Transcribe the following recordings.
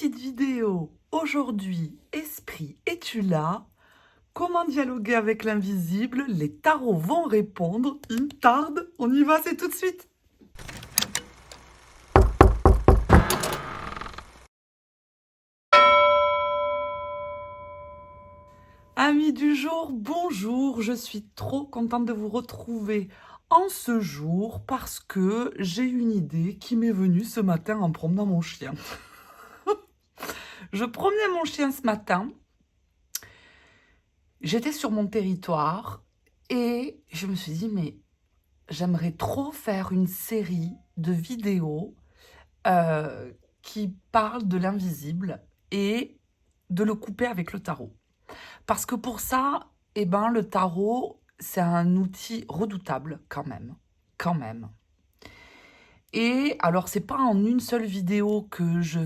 petite vidéo. Aujourd'hui, Esprit, es-tu là? Comment dialoguer avec l'invisible? Les tarots vont répondre. Ils tardent. On y va, c'est tout de suite. Amis du jour, bonjour. Je suis trop contente de vous retrouver en ce jour parce que j'ai une idée qui m'est venue ce matin en promenant mon chien. Je promenais mon chien ce matin. J'étais sur mon territoire et je me suis dit, mais j'aimerais trop faire une série de vidéos qui parlent de l'invisible et de le couper avec le tarot. Parce que pour ça, eh ben, le tarot, c'est un outil redoutable quand même. Quand même. Et alors, c'est pas en une seule vidéo que je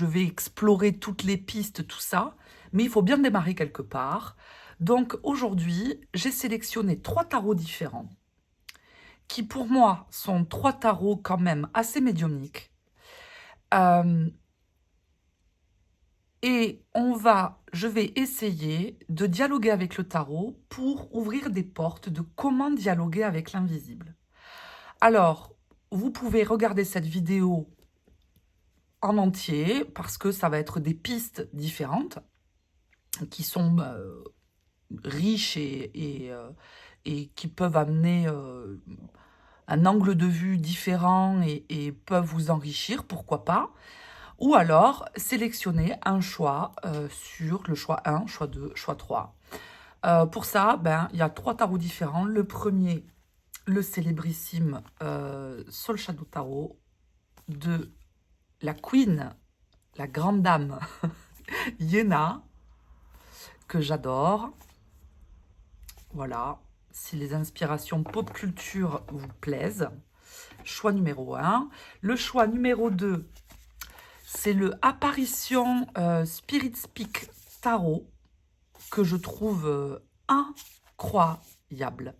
vais explorer toutes les pistes, tout ça, mais il faut bien démarrer quelque part. Donc aujourd'hui, j'ai sélectionné 3 tarots différents, qui pour moi sont 3 tarots quand même assez médiumniques. Et je vais essayer de dialoguer avec le tarot pour ouvrir des portes de comment dialoguer avec l'invisible. Alors, vous pouvez regarder cette vidéo en entier parce que ça va être des pistes différentes qui sont riches et qui peuvent amener un angle de vue différent et peuvent vous enrichir, pourquoi pas. Ou alors, sélectionner un choix sur le choix 1, choix 2, choix 3. Pour ça, il y a 3 tarots différents. Le premier, le célébrissime Soul Shadow Tarot de la Queen, la grande dame Yéna, que j'adore. Voilà, si les inspirations pop culture vous plaisent. Choix numéro 1. Le choix numéro 2, c'est le Apparition Spirit Speak Tarot, que je trouve incroyable.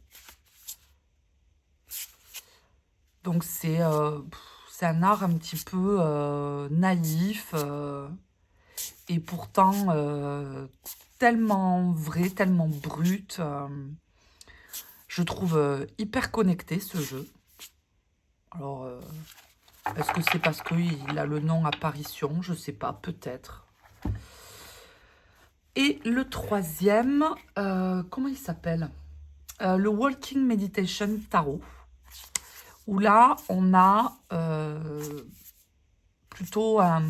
Donc c'est un art un petit peu naïf et pourtant tellement vrai, tellement brut. Je trouve hyper connecté ce jeu. Alors, est-ce que c'est parce qu'il a le nom Apparition? Je sais pas, peut-être. Et le troisième, comment il s'appelle? Le Walking Meditation Tarot. Où là, on a plutôt un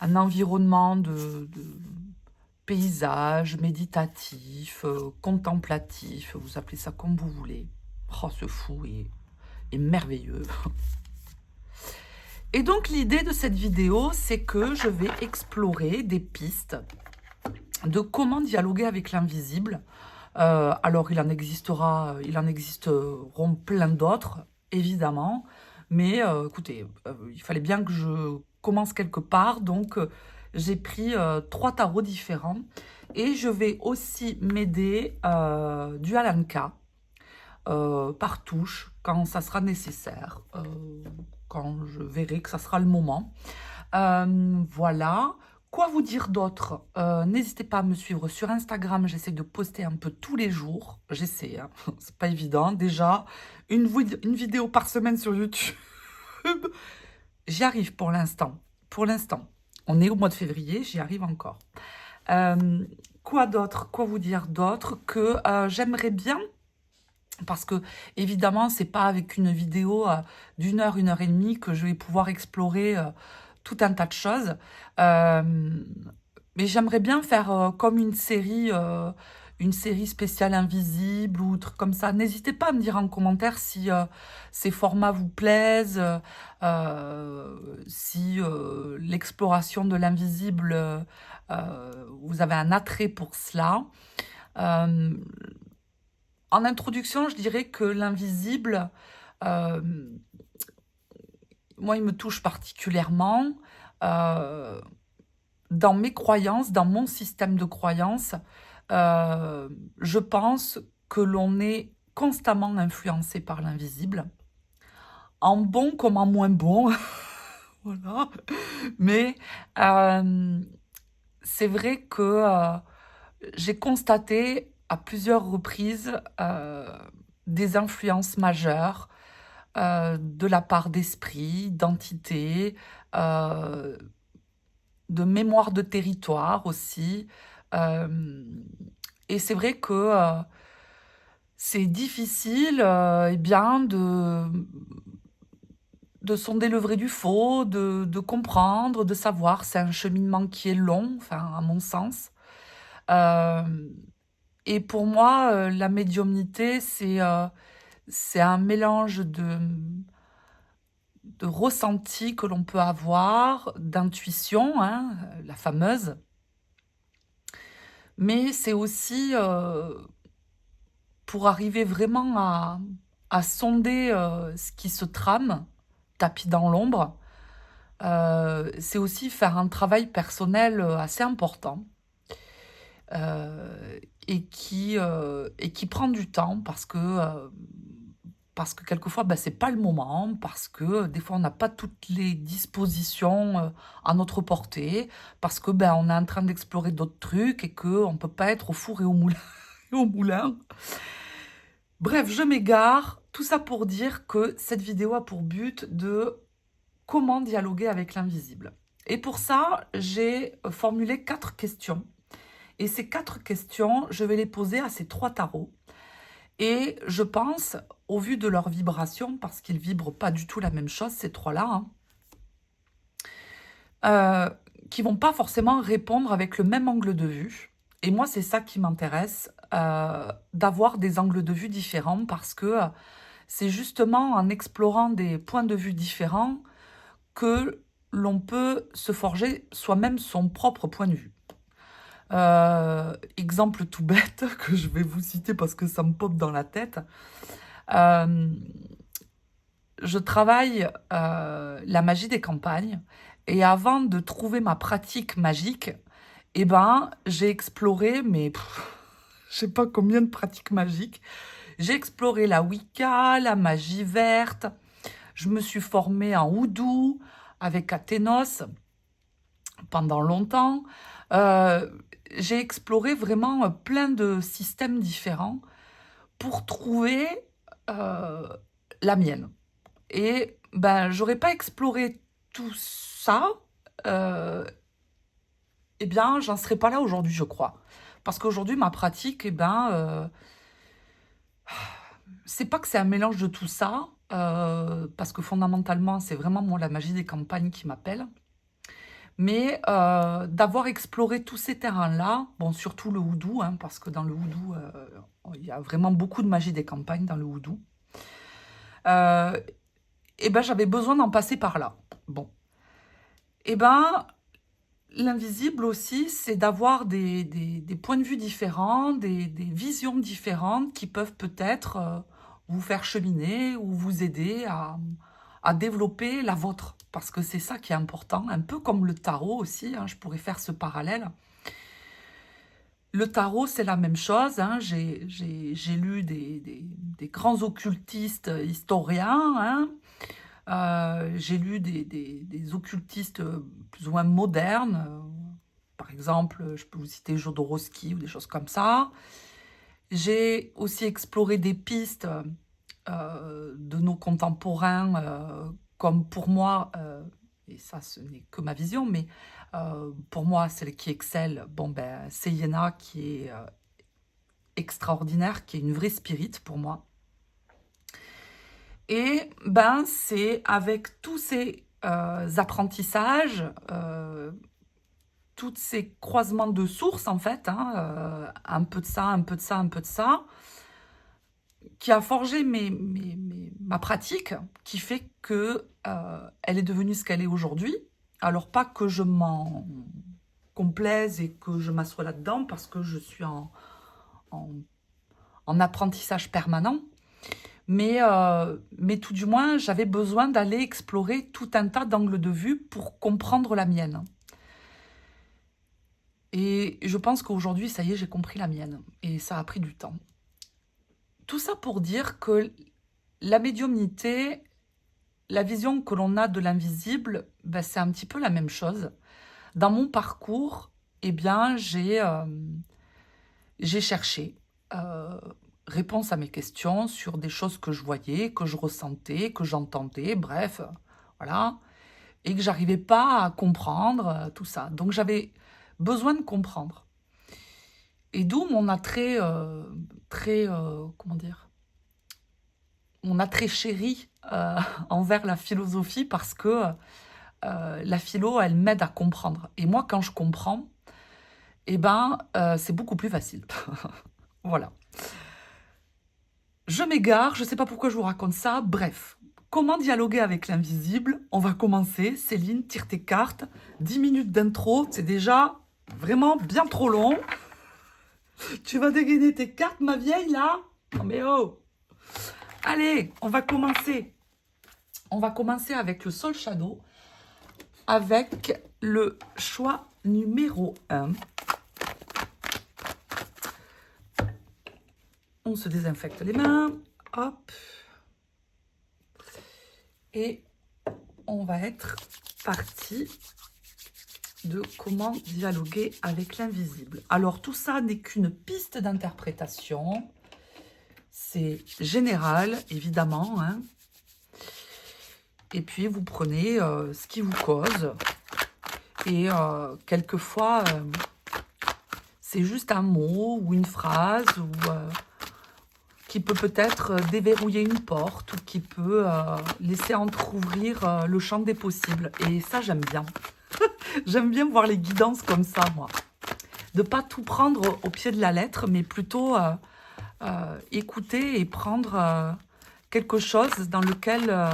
environnement de paysage méditatif, contemplatif, vous appelez ça comme vous voulez. Oh, ce fou est merveilleux. Et donc, l'idée de cette vidéo, c'est que je vais explorer des pistes de comment dialoguer avec l'invisible. Alors, il en existeront plein d'autres, évidemment. Mais écoutez, il fallait bien que je commence quelque part. Donc, j'ai pris 3 tarots différents. Et je vais aussi m'aider du Alanka par touche quand ça sera nécessaire. Quand je verrai que ça sera le moment. Voilà. Quoi vous dire d'autre? N'hésitez pas à me suivre sur Instagram. J'essaie de poster un peu tous les jours. J'essaie, hein. C'est pas évident. Déjà, une vidéo par semaine sur YouTube. J'y arrive pour l'instant. Pour l'instant. On est au mois de février, j'y arrive encore. Quoi d'autre? Quoi vous dire d'autre? Que j'aimerais bien, parce que évidemment, c'est pas avec une vidéo d'1 heure, 1 heure et demie que je vais pouvoir explorer tout un tas de choses. Mais j'aimerais bien faire comme une série spéciale invisible ou truc comme ça. N'hésitez pas à me dire en commentaire si ces formats vous plaisent, si l'exploration de l'invisible, vous avez un attrait pour cela. En introduction, je dirais que l'invisible, moi, il me touche particulièrement. Dans mes croyances, dans mon système de croyances, je pense que l'on est constamment influencé par l'invisible, en bon comme en moins bon. Voilà. Mais c'est vrai que j'ai constaté à plusieurs reprises des influences majeures de la part d'esprits, d'entités, euh, de mémoire de territoire aussi. Euh, et c'est vrai que c'est difficile eh bien, de sonder le vrai du faux, de comprendre, de savoir. C'est un cheminement qui est long, enfin, à mon sens. Euh, et pour moi, la médiumnité, c'est un mélange de ressenti que l'on peut avoir, d'intuition, hein, la fameuse, mais c'est aussi pour arriver vraiment à sonder ce qui se trame, tapis dans l'ombre, c'est aussi faire un travail personnel assez important euh, et qui prend du temps parce que quelquefois, ben, c'est pas le moment, parce que des fois, on n'a pas toutes les dispositions à notre portée, parce que ben, on est en train d'explorer d'autres trucs et qu'on ne peut pas être au four et au moulin. Au moulin. Bref, je m'égare. Tout ça pour dire que cette vidéo a pour but de comment dialoguer avec l'invisible. Et pour ça, j'ai formulé 4 questions. Et ces 4 questions, je vais les poser à ces 3 tarots. Et je pense, au vu de leur vibration, parce qu'ils vibrent pas du tout la même chose, ces 3-là, hein, euh, qui vont pas forcément répondre avec le même angle de vue. Et moi, c'est ça qui m'intéresse, d'avoir des angles de vue différents, parce que c'est justement en explorant des points de vue différents que l'on peut se forger soi-même son propre point de vue. Exemple tout bête que je vais vous citer parce que ça me pop dans la tête. Euh, je travaille la magie des campagnes et avant de trouver ma pratique magique, eh ben, j'ai exploré, mais je sais pas combien de pratiques magiques. J'ai exploré la Wicca, la magie verte. Je me suis formée en houdou avec Athénos pendant longtemps. Euh, j'ai exploré vraiment plein de systèmes différents pour trouver euh, la mienne. Et ben, j'aurais pas exploré tout ça, euh, eh bien, j'en serais pas là aujourd'hui, je crois. Parce qu'aujourd'hui, ma pratique, eh ben, c'est pas que c'est un mélange de tout ça, parce que fondamentalement, c'est vraiment moi la magie des campagnes qui m'appelle. Mais d'avoir exploré tous ces terrains-là, bon, surtout le houdou, hein, parce que dans le houdou, il y a vraiment beaucoup de magie des campagnes dans le houdou. Et ben, j'avais besoin d'en passer par là. Bon. Et ben, l'invisible aussi, c'est d'avoir des points de vue différents, des visions différentes qui peuvent peut-être vous faire cheminer ou vous aider à développer la vôtre. Parce que c'est ça qui est important, un peu comme le tarot aussi, hein, je pourrais faire ce parallèle. Le tarot, c'est la même chose, hein, j'ai lu des grands occultistes historiens, hein, j'ai lu des occultistes plus ou moins modernes. Par exemple, je peux vous citer Jodorowsky ou des choses comme ça. J'ai aussi exploré des pistes de nos contemporains, comme pour moi, et ça ce n'est que ma vision, mais pour moi, celle qui excelle, bon, ben, c'est Yéna qui est extraordinaire, qui est une vraie spirit pour moi. Et ben, c'est avec tous ces apprentissages, tous ces croisements de sources, en fait, hein, un peu de ça, un peu de ça, un peu de ça, qui a forgé ma pratique, qui fait que elle est devenue ce qu'elle est aujourd'hui. Alors, pas que je m'en complaise et que je m'assois là-dedans, parce que je suis en, en apprentissage permanent. Mais tout du moins, j'avais besoin d'aller explorer tout un tas d'angles de vue pour comprendre la mienne. Et je pense qu'aujourd'hui, ça y est, j'ai compris la mienne. Et ça a pris du temps. Tout ça pour dire que la médiumnité, la vision que l'on a de l'invisible, ben, c'est un petit peu la même chose. Dans mon parcours, eh bien, j'ai cherché réponse à mes questions sur des choses que je voyais, que je ressentais, que j'entendais, bref, voilà, et que j'arrivais pas à comprendre tout ça. Donc j'avais besoin de comprendre. Et d'où mon attrait, comment dire, mon attrait chéri envers la philosophie, parce que la philo, elle m'aide à comprendre. Et moi, quand je comprends, eh ben, c'est beaucoup plus facile. Voilà. Je m'égare, je ne sais pas pourquoi je vous raconte ça. Bref, comment dialoguer avec l'invisible? On va commencer. Céline, tire tes cartes. 10 minutes d'intro, c'est déjà vraiment bien trop long. Tu vas dégainer tes cartes, ma vieille, là? Non mais oh! Allez, on va commencer. On va commencer avec le Soul Shadow, avec le choix numéro 1. On se désinfecte les mains. Hop. Et on va être parti de comment dialoguer avec l'invisible. Alors, tout ça n'est qu'une piste d'interprétation. C'est général, évidemment, hein. Et puis, vous prenez ce qui vous cause. Et quelquefois, c'est juste un mot ou une phrase ou, qui peut peut-être déverrouiller une porte ou qui peut laisser entrouvrir le champ des possibles. Et ça, j'aime bien. J'aime bien voir les guidances comme ça, moi. De ne pas tout prendre au pied de la lettre, mais plutôt écouter et prendre quelque chose dans lequel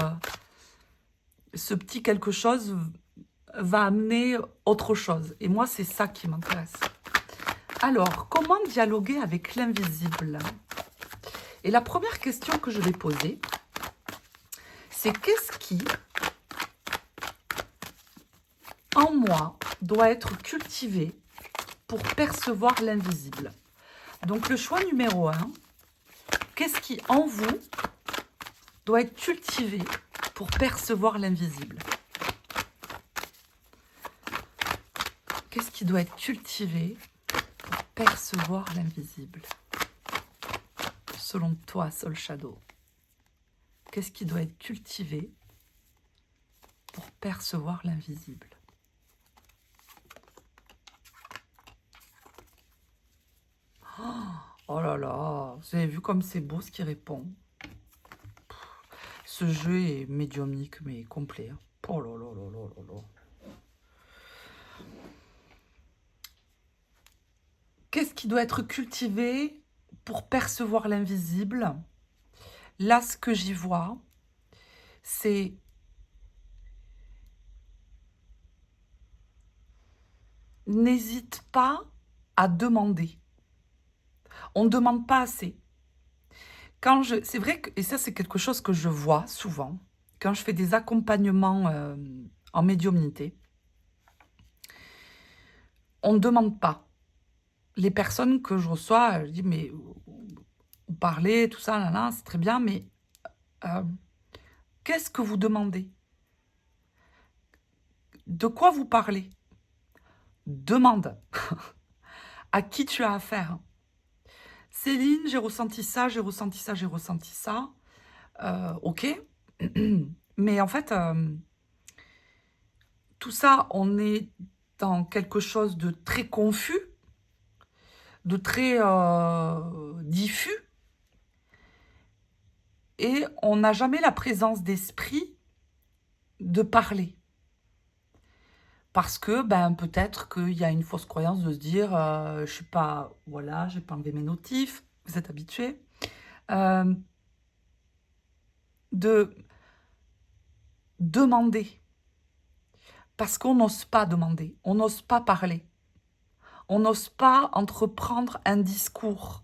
ce petit quelque chose va amener autre chose. Et moi, c'est ça qui m'intéresse. Alors, comment dialoguer avec l'invisible? Et la première question que je vais poser, c'est qu'est-ce qui, en moi, doit être cultivé pour percevoir l'invisible? Donc, le choix numéro 1, qu'est-ce qui, en vous, doit être cultivé pour percevoir l'invisible? Qu'est-ce qui doit être cultivé pour percevoir l'invisible? Selon toi, Soul Shadow, qu'est-ce qui doit être cultivé pour percevoir l'invisible? Oh là là, vous avez vu comme c'est beau ce qui répond. Ce jeu est médiumnique, mais complet. Hein. Oh là là là là là là. Qu'est-ce qui doit être cultivé pour percevoir l'invisible? Là, ce que j'y vois, c'est n'hésite pas à demander. On ne demande pas assez. C'est vrai que, et ça c'est quelque chose que je vois souvent, quand je fais des accompagnements en médiumnité, on ne demande pas. Les personnes que je reçois, je dis, mais vous parlez, tout ça, là, là, c'est très bien, mais qu'est-ce que vous demandez? De quoi vous parlez? Demande. À qui tu as affaire? Céline, j'ai ressenti ça, j'ai ressenti ça, j'ai ressenti ça. Ok. Mais en fait, tout ça, on est dans quelque chose de très confus, de très diffus. Et on n'a jamais la présence d'esprit de parler. Parce que ben, peut-être qu'il y a une fausse croyance de se dire je suis pas, voilà, j'ai pas enlevé mes notifs, vous êtes habitués. De demander. Parce qu'on n'ose pas demander, on n'ose pas parler. On n'ose pas entreprendre un discours.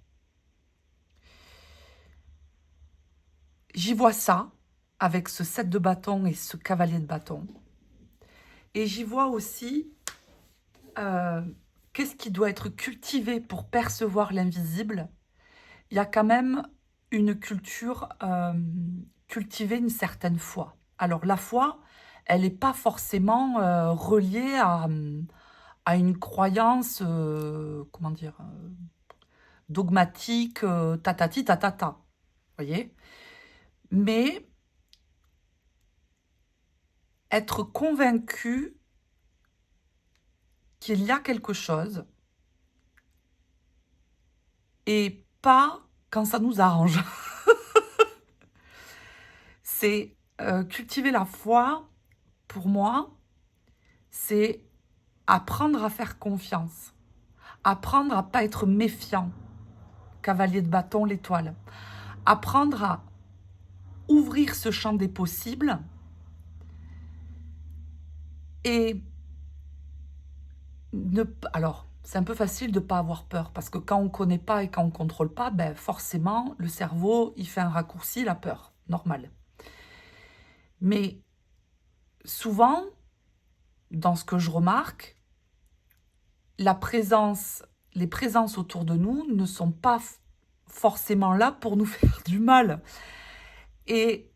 J'y vois ça avec ce 7 de bâton et ce cavalier de bâton. Et j'y vois aussi qu'est-ce qui doit être cultivé pour percevoir l'invisible. Il y a quand même une culture, cultiver une certaine foi. Alors, la foi, elle n'est pas forcément reliée à une croyance, comment dire, dogmatique, tatati tatata, vous voyez? Mais être convaincu qu'il y a quelque chose et pas quand ça nous arrange. C'est cultiver la foi, pour moi, c'est apprendre à faire confiance, apprendre à pas être méfiant, cavalier de bâton, l'étoile, apprendre à ouvrir ce champ des possibles et alors, c'est un peu facile de ne pas avoir peur, parce que quand on ne connaît pas et quand on ne contrôle pas, ben forcément, le cerveau, il fait un raccourci, la peur, normal. Mais souvent, dans ce que je remarque, les présences autour de nous ne sont pas forcément là pour nous faire du mal. Et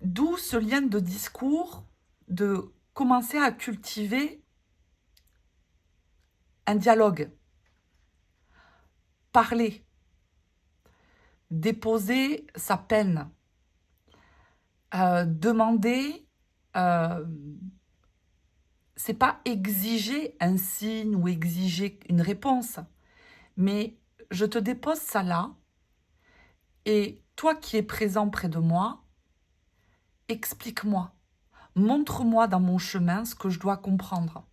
d'où ce lien de discours, de commencer à cultiver un dialogue, parler, déposer sa peine, demander, c'est pas exiger un signe ou exiger une réponse, mais je te dépose ça là, et toi qui es présent près de moi, explique-moi, montre-moi dans mon chemin ce que je dois comprendre.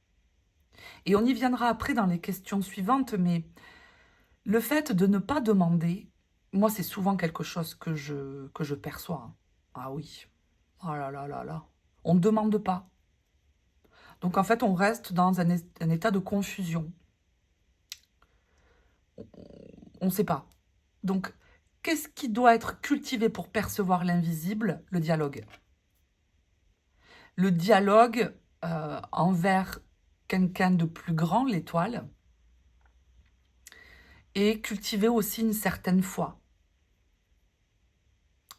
Et on y viendra après dans les questions suivantes, mais le fait de ne pas demander, moi c'est souvent quelque chose que je perçois. Ah oui, oh là là là là, on ne demande pas. Donc en fait on reste dans un état de confusion. On ne sait pas. Donc qu'est-ce qui doit être cultivé pour percevoir l'invisible? Le dialogue. Le dialogue envers quelqu'un de plus grand, l'étoile, et cultiver aussi une certaine foi.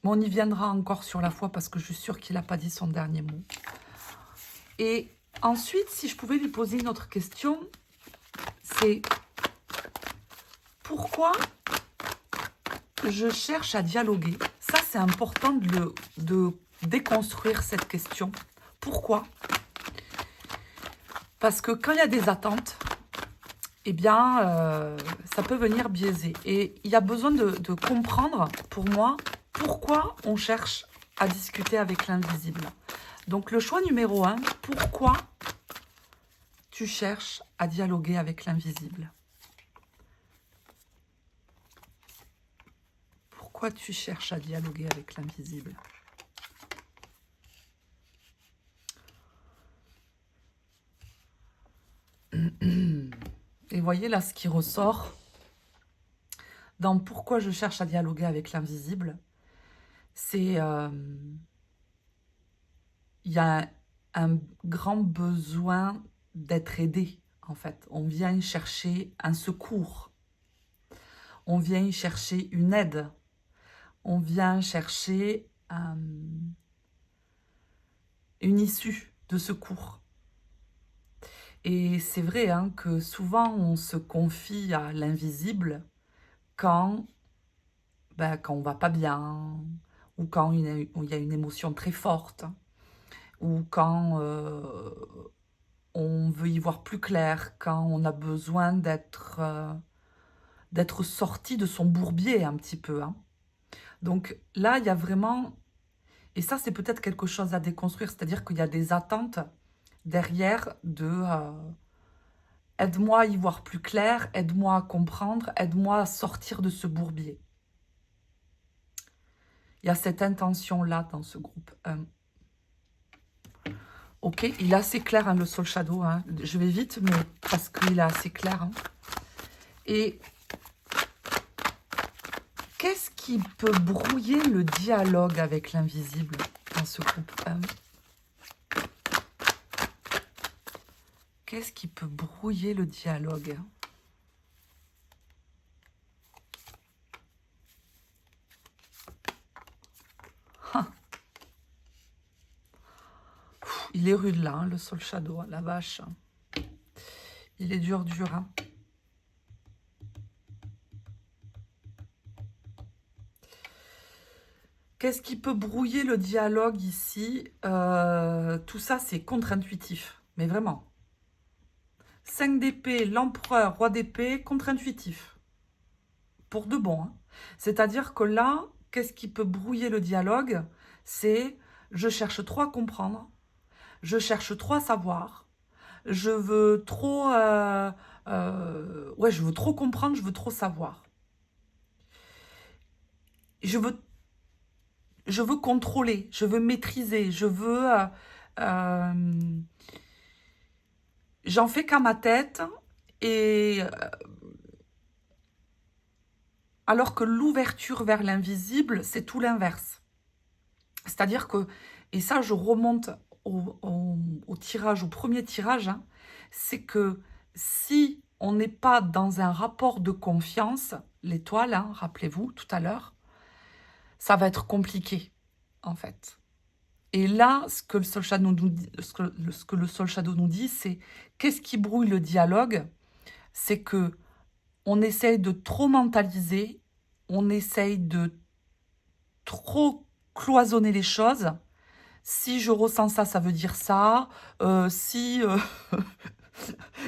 Mais on y viendra encore sur la foi parce que je suis sûre qu'il n'a pas dit son dernier mot. Et ensuite, si je pouvais lui poser une autre question, c'est pourquoi je cherche à dialoguer? Ça, c'est important de déconstruire cette question. Pourquoi? Parce que quand il y a des attentes, eh bien, ça peut venir biaiser. Et il y a besoin de comprendre, pour moi, pourquoi on cherche à discuter avec l'invisible. Donc, le choix numéro 1, pourquoi tu cherches à dialoguer avec l'invisible? Pourquoi tu cherches à dialoguer avec l'invisible? Et voyez là ce qui ressort dans pourquoi je cherche à dialoguer avec l'invisible, c'est il y a un grand besoin d'être aidé, en fait. On vient chercher un secours, on vient chercher une aide, on vient chercher une issue de secours. Et c'est vrai hein, que souvent on se confie à l'invisible quand on va pas bien, ou quand il y a une émotion très forte, ou quand on veut y voir plus clair, quand on a besoin d'être sorti de son bourbier un petit peu. Hein. Donc là, il y a vraiment... Et ça, c'est peut-être quelque chose à déconstruire, c'est-à-dire qu'il y a des attentes derrière de... aide-moi à y voir plus clair, aide-moi à comprendre, aide-moi à sortir de ce bourbier. Il y a cette intention-là dans ce groupe. Ok, il est assez clair, hein, le Soul Shadow. Hein. Je vais vite, mais parce qu'il est assez clair. Hein. Et qu'est-ce qui peut brouiller le dialogue avec l'invisible dans ce groupe? Qu'est-ce qui peut brouiller le dialogue? Il est rude là, hein, le Soul Shadow, la vache. Il est dur, hein. Qu'est-ce qui peut brouiller le dialogue ici? Tout ça, c'est contre-intuitif. Mais vraiment. 5 d'épée, l'empereur, roi d'épée, contre-intuitif. Pour de bon. Hein. C'est-à-dire que là, qu'est-ce qui peut brouiller le dialogue? C'est je cherche trop à comprendre, je cherche trop à savoir, je veux trop... ouais, je veux trop comprendre, je veux trop savoir. Je veux contrôler, je veux maîtriser, je veux... j'en fais qu'à ma tête, et alors que l'ouverture vers l'invisible, c'est tout l'inverse. C'est-à-dire que, et ça je remonte au tirage, au premier tirage, hein, c'est que si on n'est pas dans un rapport de confiance, l'étoile, hein, rappelez-vous tout à l'heure, ça va être compliqué, en fait. Et là, ce que le Soul Shadow nous dit, ce que le Soul Shadow nous dit, c'est qu'est-ce qui brouille le dialogue? C'est que on essaye de trop mentaliser, on essaye de trop cloisonner les choses. Si je ressens ça, ça veut dire ça. Si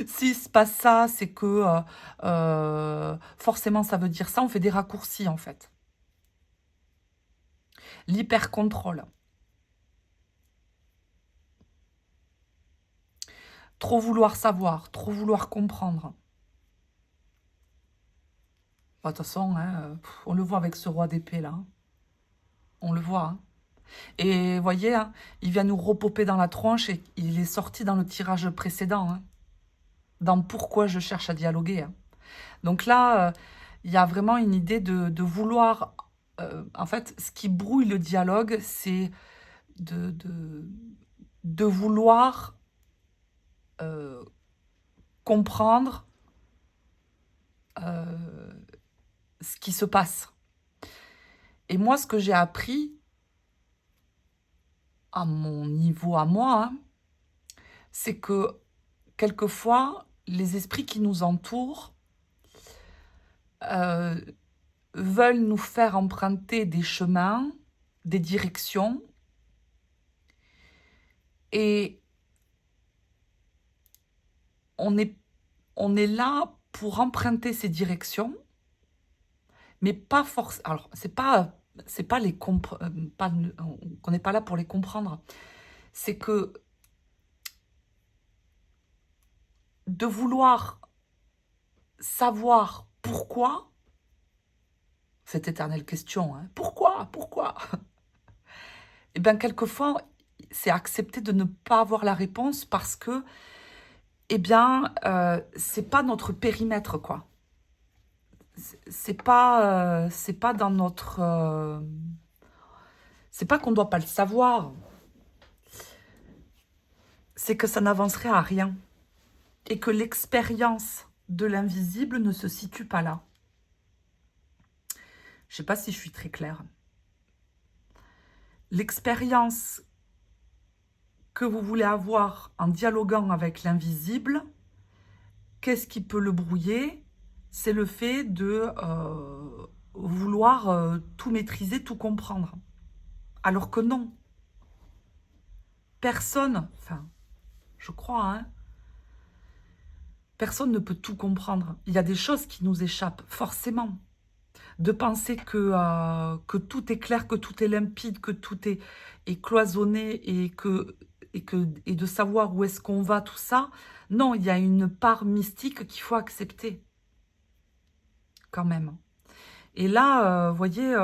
s'il se passe ça, c'est que forcément ça veut dire ça. On fait des raccourcis en fait. L'hyper-contrôle. Trop vouloir savoir, trop vouloir comprendre. Bah, de toute façon, hein, on le voit avec ce roi d'épée là. Hein. On le voit. Hein. Et vous voyez, hein, il vient nous repoper dans la tronche et il est sorti dans le tirage précédent. Hein, dans pourquoi je cherche à dialoguer. Hein. Donc là, il y a vraiment une idée de vouloir... en fait, ce qui brouille le dialogue, c'est de vouloir comprendre ce qui se passe. Et moi, ce que j'ai appris, à mon niveau à moi, hein, c'est que quelquefois, les esprits qui nous entourent veulent nous faire emprunter des chemins, des directions, et on est là pour emprunter ces directions, mais pas forcément... Alors, c'est pas les qu'on n'est pas là pour les comprendre. C'est que de vouloir savoir pourquoi, cette éternelle question, hein, pourquoi Eh bien, quelquefois, c'est accepter de ne pas avoir la réponse parce que, eh bien, c'est pas notre périmètre, quoi. C'est pas dans notre... c'est pas qu'on doit pas le savoir. C'est que ça n'avancerait à rien. Et que l'expérience de l'invisible ne se situe pas là. Je sais pas si je suis très claire. L'expérience que vous voulez avoir en dialoguant avec l'invisible, qu'est-ce qui peut le brouiller? C'est le fait de vouloir tout maîtriser, tout comprendre. Alors que non. Personne, enfin, je crois, hein, personne ne peut tout comprendre. Il y a des choses qui nous échappent, forcément. De penser que tout est clair, que tout est limpide, que tout est cloisonné et de savoir où est-ce qu'on va, tout ça. Non, il y a une part mystique qu'il faut accepter. Quand même. Et là, vous voyez,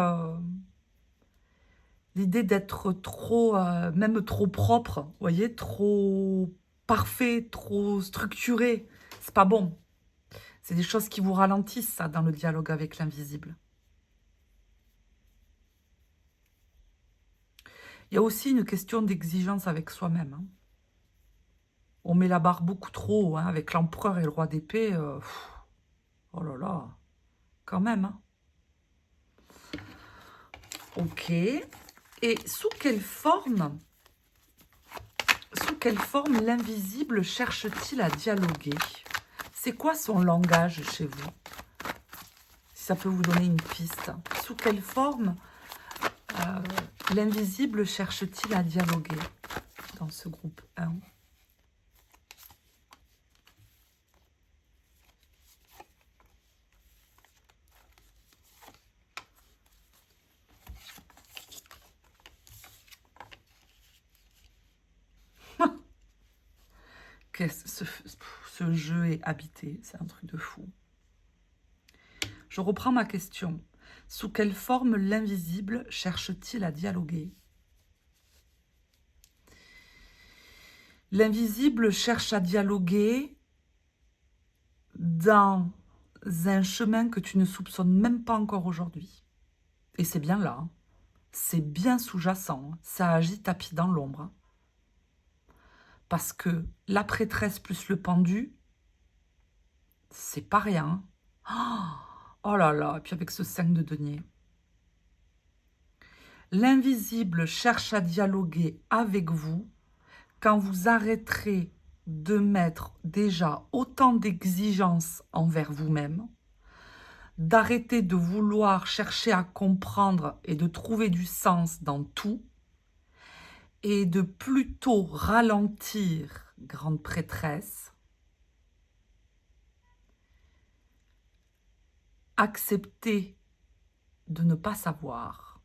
l'idée d'être trop, même trop propre, vous voyez, trop parfait, trop structuré, c'est pas bon. C'est des choses qui vous ralentissent, ça, dans le dialogue avec l'invisible. Il y a aussi une question d'exigence avec soi-même. Hein. On met la barre beaucoup trop haut, hein, avec l'empereur et le roi d'épée. Oh là là, quand même. Hein. Ok. Et sous quelle forme quelle forme l'invisible cherche-t-il à dialoguer? C'est quoi son langage chez vous? Si ça peut vous donner une piste. Sous quelle forme l'invisible cherche-t-il à dialoguer dans ce groupe 1? Ce jeu est habité, c'est un truc de fou. Je reprends ma question. Sous quelle forme l'invisible cherche-t-il à dialoguer? L'invisible cherche à dialoguer dans un chemin que tu ne soupçonnes même pas encore aujourd'hui. Et c'est bien là. Hein. C'est bien sous-jacent. Hein. Ça agit tapis dans l'ombre. Hein. Parce que la prêtresse plus le pendu, c'est pas rien. Oh là là, et puis avec ce 5 de denier. L'invisible cherche à dialoguer avec vous quand vous arrêterez de mettre déjà autant d'exigences envers vous-même, d'arrêter de vouloir chercher à comprendre et de trouver du sens dans tout, et de plutôt ralentir, grande prêtresse, accepter de ne pas savoir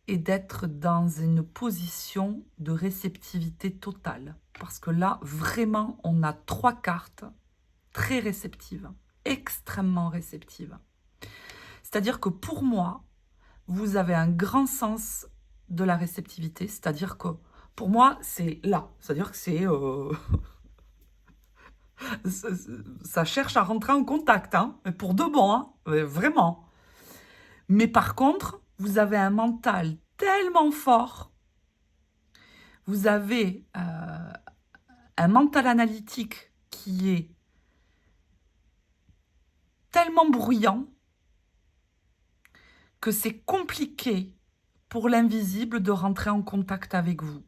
et d'être dans une position de réceptivité totale. Parce que là, vraiment, on a 3 cartes très réceptives, extrêmement réceptives. C'est-à-dire que pour moi, vous avez un grand sens de la réceptivité. C'est-à-dire que pour moi, c'est là. C'est-à-dire que c'est... ça cherche à rentrer en contact, hein, pour de bon, hein, vraiment. Mais par contre, vous avez un mental tellement fort, vous avez un mental analytique qui est tellement bruyant que c'est compliqué pour l'invisible de rentrer en contact avec vous.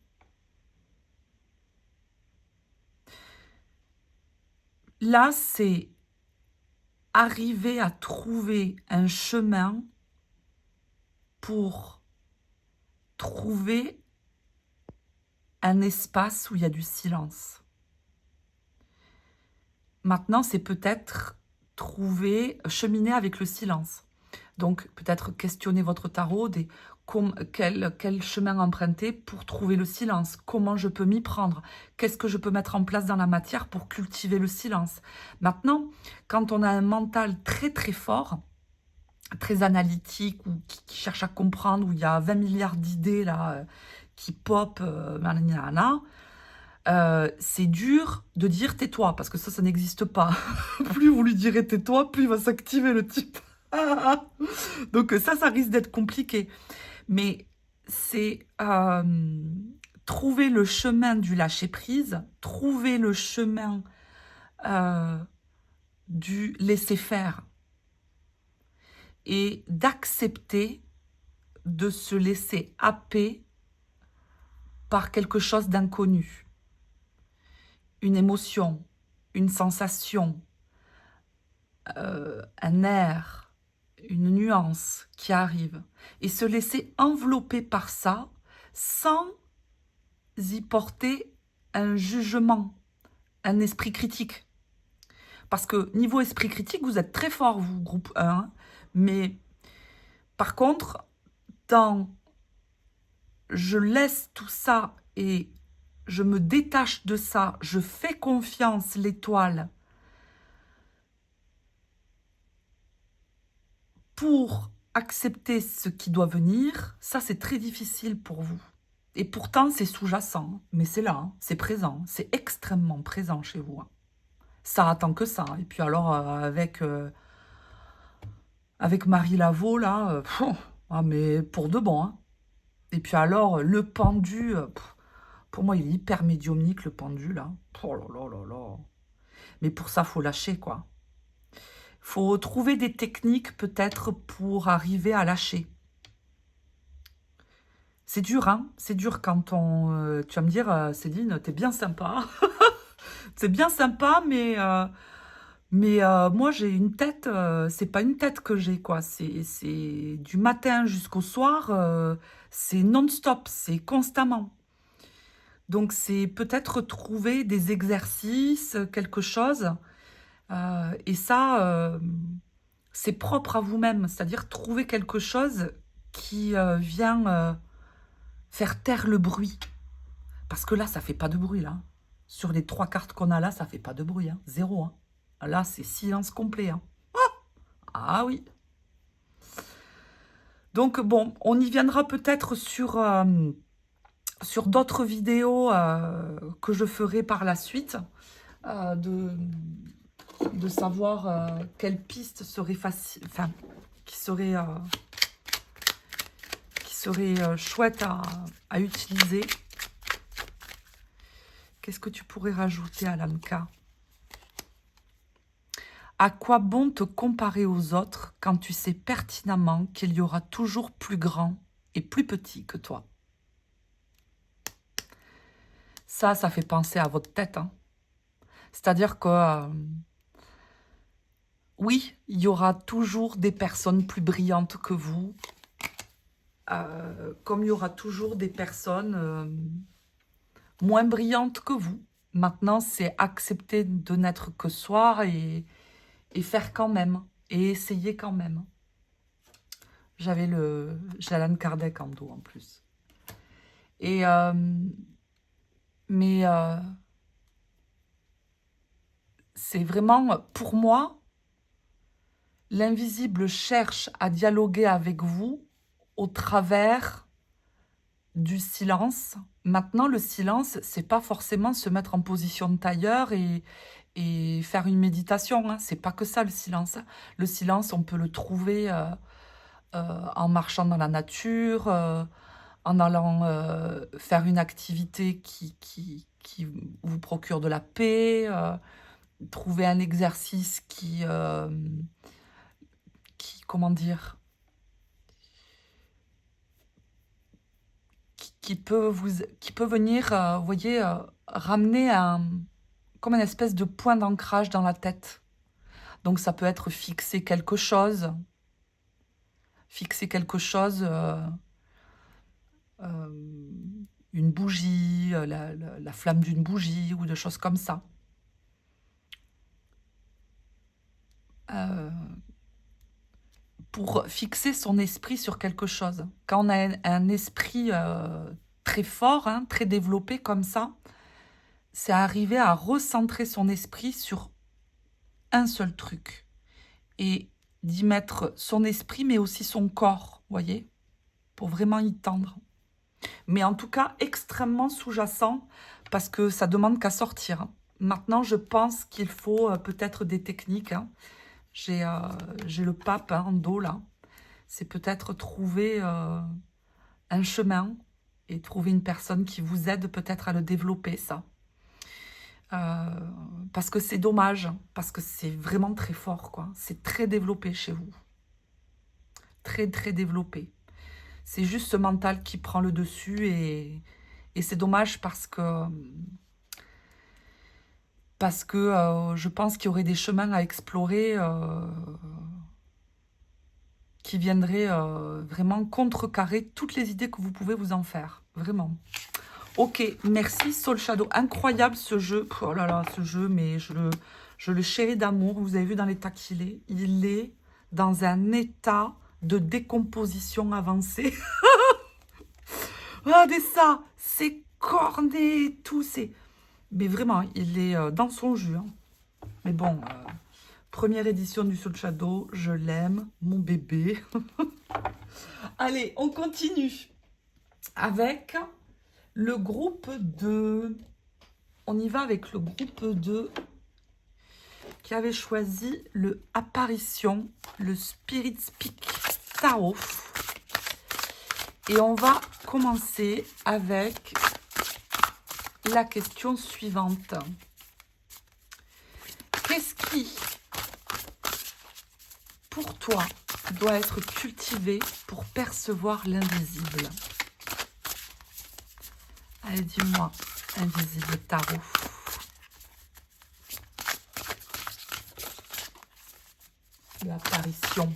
Là, c'est arriver à trouver un chemin pour trouver un espace où il y a du silence. Maintenant, c'est peut-être cheminer avec le silence. Donc, peut-être questionner votre tarot, quel chemin emprunter pour trouver le silence, comment je peux m'y prendre, qu'est-ce que je peux mettre en place dans la matière pour cultiver le silence. Maintenant, quand on a un mental très très fort, très analytique, ou qui cherche à comprendre, où il y a 20 milliards d'idées là qui pop, c'est dur de dire tais-toi, parce que ça n'existe pas. Plus vous lui direz tais-toi, plus il va s'activer le type. Donc ça risque d'être compliqué. Mais c'est trouver le chemin du lâcher-prise, trouver le chemin du laisser-faire et d'accepter de se laisser happer par quelque chose d'inconnu. Une émotion, une sensation, un air, une nuance qui arrive, et se laisser envelopper par ça sans y porter un jugement, un esprit critique. Parce que niveau esprit critique, vous êtes très fort, vous, groupe 1, mais par contre, je laisse tout ça et je me détache de ça, je fais confiance, l'étoile, pour accepter ce qui doit venir, ça c'est très difficile pour vous. Et pourtant c'est sous-jacent, mais c'est là, hein, c'est présent, c'est extrêmement présent chez vous. Hein. Ça attend que ça. Et puis alors avec Marie Laveau là, mais pour de bon. Hein. Et puis alors le pendu, pour moi il est hyper médiumnique le pendu là. Oh là là là là. Mais pour ça faut lâcher quoi. Faut trouver des techniques peut-être pour arriver à lâcher. C'est dur, hein. C'est dur quand on... tu vas me dire, Céline, t'es bien sympa. C'est bien sympa, mais moi, j'ai une tête... c'est pas une tête que j'ai, quoi. C'est du matin jusqu'au soir. C'est non-stop, c'est constamment. Donc, c'est peut-être trouver des exercices, quelque chose. Et ça, c'est propre à vous-même. C'est-à-dire trouver quelque chose qui vient faire taire le bruit. Parce que là, ça fait pas de bruit, là. Sur les 3 cartes qu'on a là, ça fait pas de bruit, hein. Zéro, hein. Là, c'est silence complet, hein. Ah oui. Donc, bon, on y viendra peut-être sur d'autres vidéos que je ferai par la suite, de savoir quelle piste serait facile, enfin, qui serait chouette à utiliser. Qu'est-ce que tu pourrais rajouter, Alamka? À quoi bon te comparer aux autres quand tu sais pertinemment qu'il y aura toujours plus grand et plus petit que toi? Ça fait penser à votre tête, hein. C'est-à-dire que, oui, il y aura toujours des personnes plus brillantes que vous, comme il y aura toujours des personnes moins brillantes que vous. Maintenant, c'est accepter de n'être que soi et faire quand même, et essayer quand même. J'ai Alan Kardec en dos en plus. Et mais c'est vraiment, pour moi, l'invisible cherche à dialoguer avec vous au travers du silence. Maintenant, le silence, c'est pas forcément se mettre en position de tailleur et faire une méditation, hein. C'est pas que ça, le silence. Le silence, on peut le trouver en marchant dans la nature, en allant faire une activité qui vous procure de la paix, trouver un exercice comment dire, qui peut venir, vous voyez, ramener comme une espèce de point d'ancrage dans la tête. Donc ça peut être fixer quelque chose, une bougie, la flamme d'une bougie ou des choses comme ça. Pour fixer son esprit sur quelque chose. Quand on a un esprit très fort, hein, très développé comme ça, c'est arriver à recentrer son esprit sur un seul truc. Et d'y mettre son esprit, mais aussi son corps, vous voyez, pour vraiment y tendre. Mais en tout cas, extrêmement sous-jacent, parce que ça demande qu'à sortir. Maintenant, je pense qu'il faut peut-être des techniques. Hein. J'ai le pape en dos, là. C'est peut-être trouver un chemin et trouver une personne qui vous aide peut-être à le développer, ça. Parce que c'est dommage, parce que c'est vraiment très fort, quoi. C'est très développé chez vous. Très, très développé. C'est juste ce mental qui prend le dessus et c'est dommage parce que je pense qu'il y aurait des chemins à explorer qui viendraient vraiment contrecarrer toutes les idées que vous pouvez vous en faire. Vraiment. Ok, merci Soul Shadow. Incroyable ce jeu. Oh là là, ce jeu, mais je le chéris d'amour. Vous avez vu dans l'état qu'il est. Il est dans un état de décomposition avancée. Regardez ça, c'est corné, tout, c'est... Mais vraiment, il est dans son jus. Hein. Mais bon, première édition du Soul Shadow, je l'aime, mon bébé. Allez, on continue avec le groupe de... On y va avec le groupe de... qui avait choisi le Apparition, le Spirit Speak Tarot. Et on va commencer avec la question suivante. Qu'est-ce qui, pour toi, doit être cultivé pour percevoir l'invisible? Allez, dis-moi, invisible tarot. L'apparition.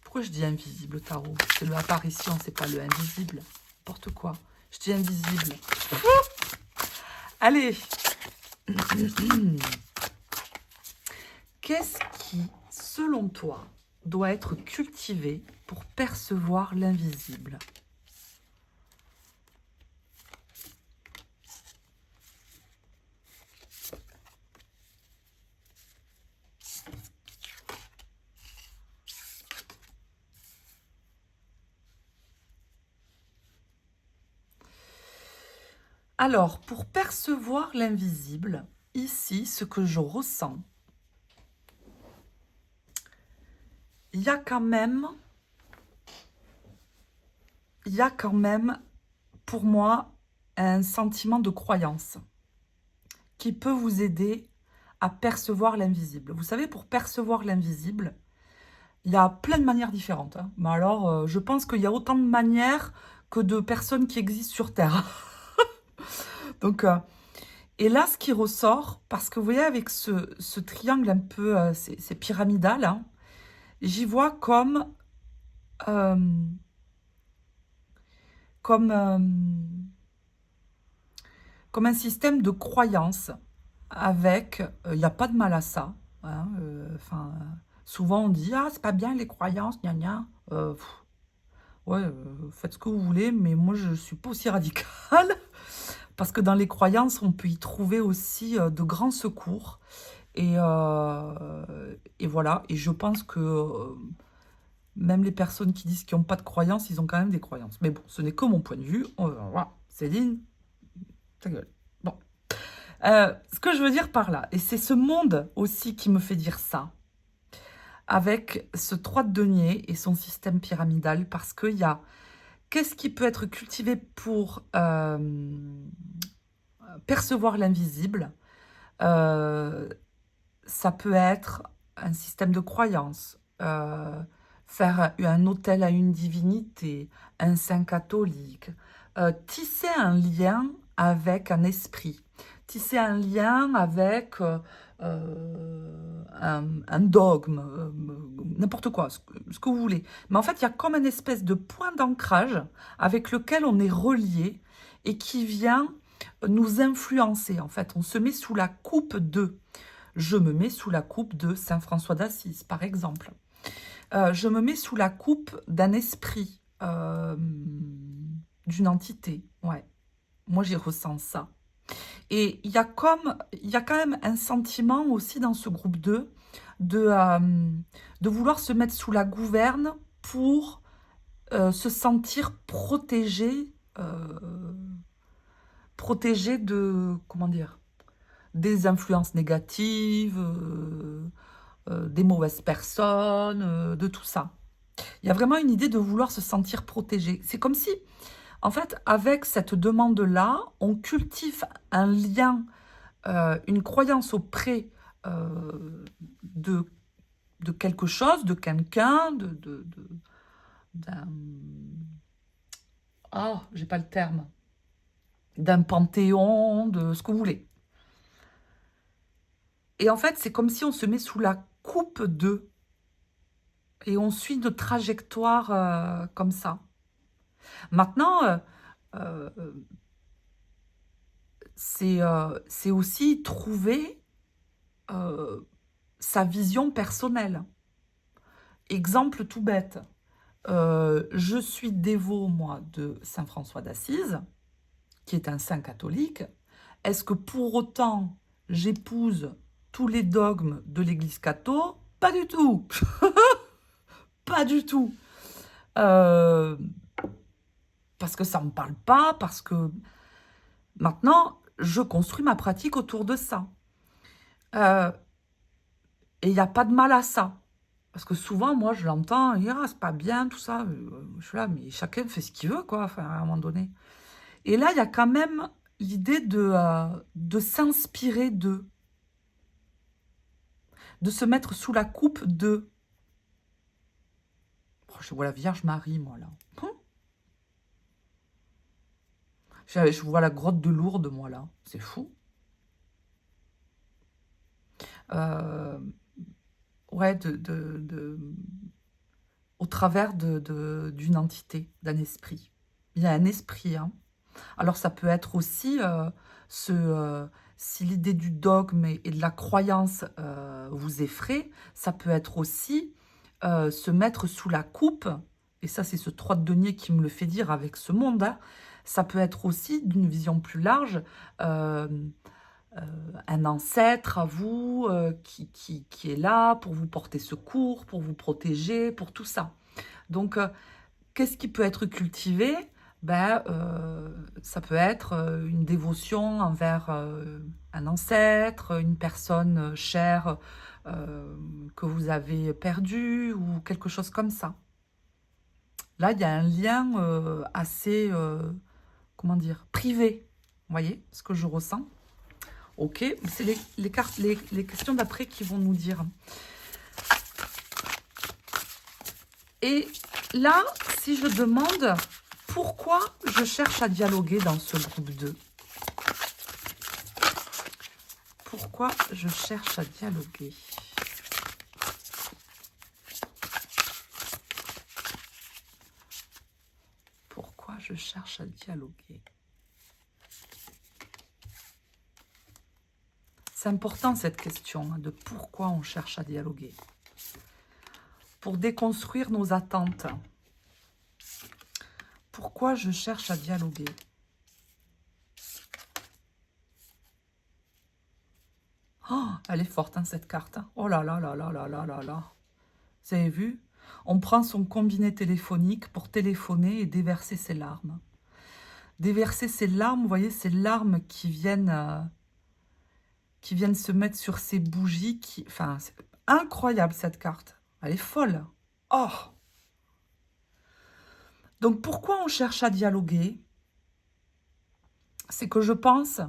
Pourquoi je dis invisible tarot? C'est l'apparition, c'est pas le invisible. N'importe quoi. Je dis invisible. Allez. Qu'est-ce qui, selon toi, doit être cultivé pour percevoir l'invisible? Alors, pour percevoir l'invisible, ici, ce que je ressens, il y a quand même, pour moi, un sentiment de croyance qui peut vous aider à percevoir l'invisible. Vous savez, pour percevoir l'invisible, il y a plein de manières différentes. Hein. Mais alors, je pense qu'il y a autant de manières que de personnes qui existent sur Terre. Donc, et là, ce qui ressort, parce que vous voyez, avec ce triangle un peu, c'est pyramidal, hein, j'y vois comme, euh, comme, euh, comme un système de croyance avec, il n'y a pas de mal à ça. Hein, souvent on dit, ah, c'est pas bien les croyances, gna gna. Ouais, faites ce que vous voulez, mais moi je suis pas aussi radicale. Parce que dans les croyances, on peut y trouver aussi de grands secours. Et voilà, et je pense que même les personnes qui disent qu'ils n'ont pas de croyances, ils ont quand même des croyances. Mais bon, ce n'est que mon point de vue. Voilà, Céline, ta gueule. Bon. Ce que je veux dire par là, et c'est ce monde aussi qui me fait dire ça, avec ce 3 de denier et son système pyramidal, parce qu'il y a... Qu'est-ce qui peut être cultivé pour percevoir l'invisible? Ça peut être un système de croyance, faire un autel à une divinité, un saint catholique, tisser un lien avec un esprit, tisser un lien avec un dogme, n'importe quoi, ce que vous voulez. Mais en fait, il y a comme une espèce de point d'ancrage avec lequel on est relié et qui vient nous influencer. En fait, on se met sous la coupe de... Je me mets sous la coupe de Saint François d'Assise, par exemple. Je me mets sous la coupe d'un esprit, d'une entité. Ouais, moi j'y ressens ça. Et il y a quand même un sentiment aussi dans ce groupe 2 de vouloir se mettre sous la gouverne pour se sentir protégé de, comment dire, des influences négatives, des mauvaises personnes, de tout ça. Il y a vraiment une idée de vouloir se sentir protégé. C'est comme si, en fait, avec cette demande-là, on cultive un lien, une croyance auprès de quelque chose, de quelqu'un, d'un... Ah, j'ai pas le terme. D'un panthéon, de ce que vous voulez. Et en fait, c'est comme si on se met sous la coupe d'eux. Et on suit une trajectoire comme ça. Maintenant, euh, c'est aussi trouver sa vision personnelle. Exemple tout bête. Je suis dévot, moi, de Saint François d'Assise, qui est un saint catholique. Est-ce que pour autant, j'épouse tous les dogmes de l'Église catho? Pas du tout. Pas du tout. Parce que ça ne me parle pas, parce que maintenant, je construis ma pratique autour de ça. Et il n'y a pas de mal à ça. Parce que souvent, moi, je l'entends, ah, c'est pas bien, tout ça. Je suis là, mais chacun fait ce qu'il veut, quoi, enfin, à un moment donné. Et là, il y a quand même l'idée de s'inspirer d'eux. De se mettre sous la coupe d'eux. Oh, je vois la Vierge Marie, moi, là. Je vois la grotte de Lourdes, moi, là. C'est fou. Ouais, au travers d'une entité, d'un esprit. Il y a un esprit, hein. Alors, ça peut être aussi, si l'idée du dogme et de la croyance vous effraie, ça peut être aussi se mettre sous la coupe, et ça, c'est ce 3 de denier qui me le fait dire avec ce monde, hein. Ça peut être aussi, d'une vision plus large, euh, un ancêtre à vous qui est là pour vous porter secours, pour vous protéger, pour tout ça. Donc, qu'est-ce qui peut être cultivé? Ben, ça peut être une dévotion envers un ancêtre, une personne chère que vous avez perdue ou quelque chose comme ça. Là, il y a un lien assez, comment dire, privé. Vous voyez ce que je ressens? Ok, c'est les cartes, les questions d'après qui vont nous dire. Et là, si je demande pourquoi je cherche à dialoguer dans ce groupe 2, pourquoi je cherche à dialoguer? Pourquoi je cherche à dialoguer? C'est important cette question de pourquoi on cherche à dialoguer. Pour déconstruire nos attentes. Pourquoi je cherche à dialoguer? Oh, elle est forte, hein, cette carte. Oh là là là là là là là là. Vous avez vu? On prend son combiné téléphonique pour téléphoner et déverser ses larmes. Déverser ses larmes, vous voyez, ces larmes qui viennent se mettre sur ces bougies. Enfin, c'est incroyable cette carte. Elle est folle. Oh! Donc pourquoi on cherche à dialoguer? C'est que je pense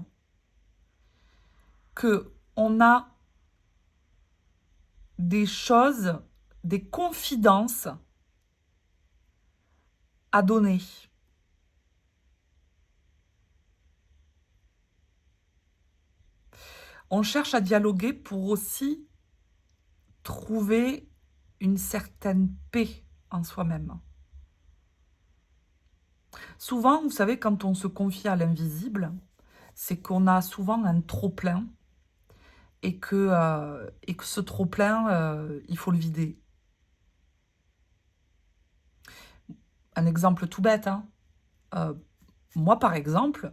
qu'on a des choses, des confidences à donner. On cherche à dialoguer pour aussi trouver une certaine paix en soi-même. Souvent, vous savez, quand on se confie à l'invisible, c'est qu'on a souvent un trop-plein et que ce trop-plein, il faut le vider. Un exemple tout bête, hein. Moi, par exemple,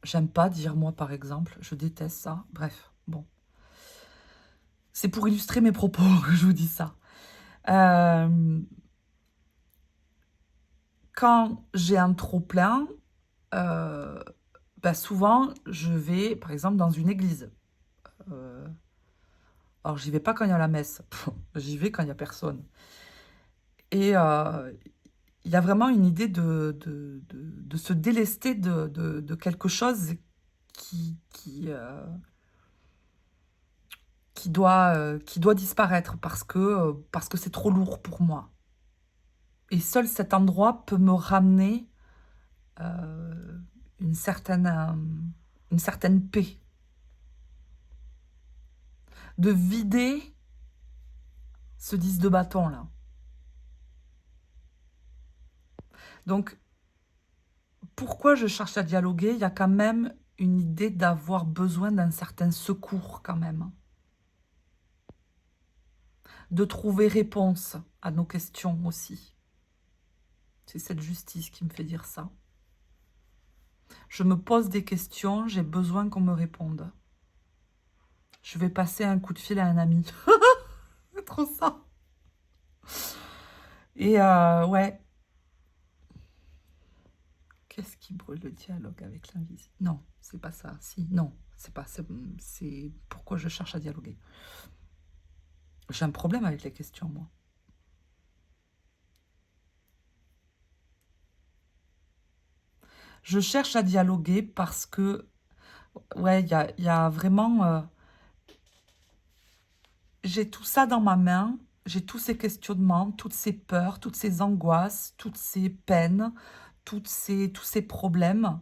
j'aime pas dire moi, par exemple, je déteste ça. Bref, bon. C'est pour illustrer mes propos que je vous dis ça. Quand j'ai un trop-plein, souvent, je vais, par exemple, dans une église. Alors, j'y vais pas quand il y a la messe. J'y vais quand il n'y a personne. Et il y a vraiment une idée de se délester de quelque chose qui doit disparaître parce que c'est trop lourd pour moi. Et seul cet endroit peut me ramener une certaine paix. De vider ce 10 de bâton là. Donc, pourquoi je cherche à dialoguer? Il y a quand même une idée d'avoir besoin d'un certain secours quand même. De trouver réponse à nos questions aussi. C'est cette justice qui me fait dire ça. Je me pose des questions, j'ai besoin qu'on me réponde. Je vais passer un coup de fil à un ami. C'est trop ça. Et ouais. Qu'est-ce qui brûle le dialogue avec l'invisible? Non, c'est pas ça. Si, non, c'est pas. C'est pourquoi je cherche à dialoguer. J'ai un problème avec les questions, moi. Je cherche à dialoguer parce que, ouais, il y a vraiment... j'ai tout ça dans ma main, j'ai tous ces questionnements, toutes ces peurs, toutes ces angoisses, toutes ces peines, tous ces problèmes.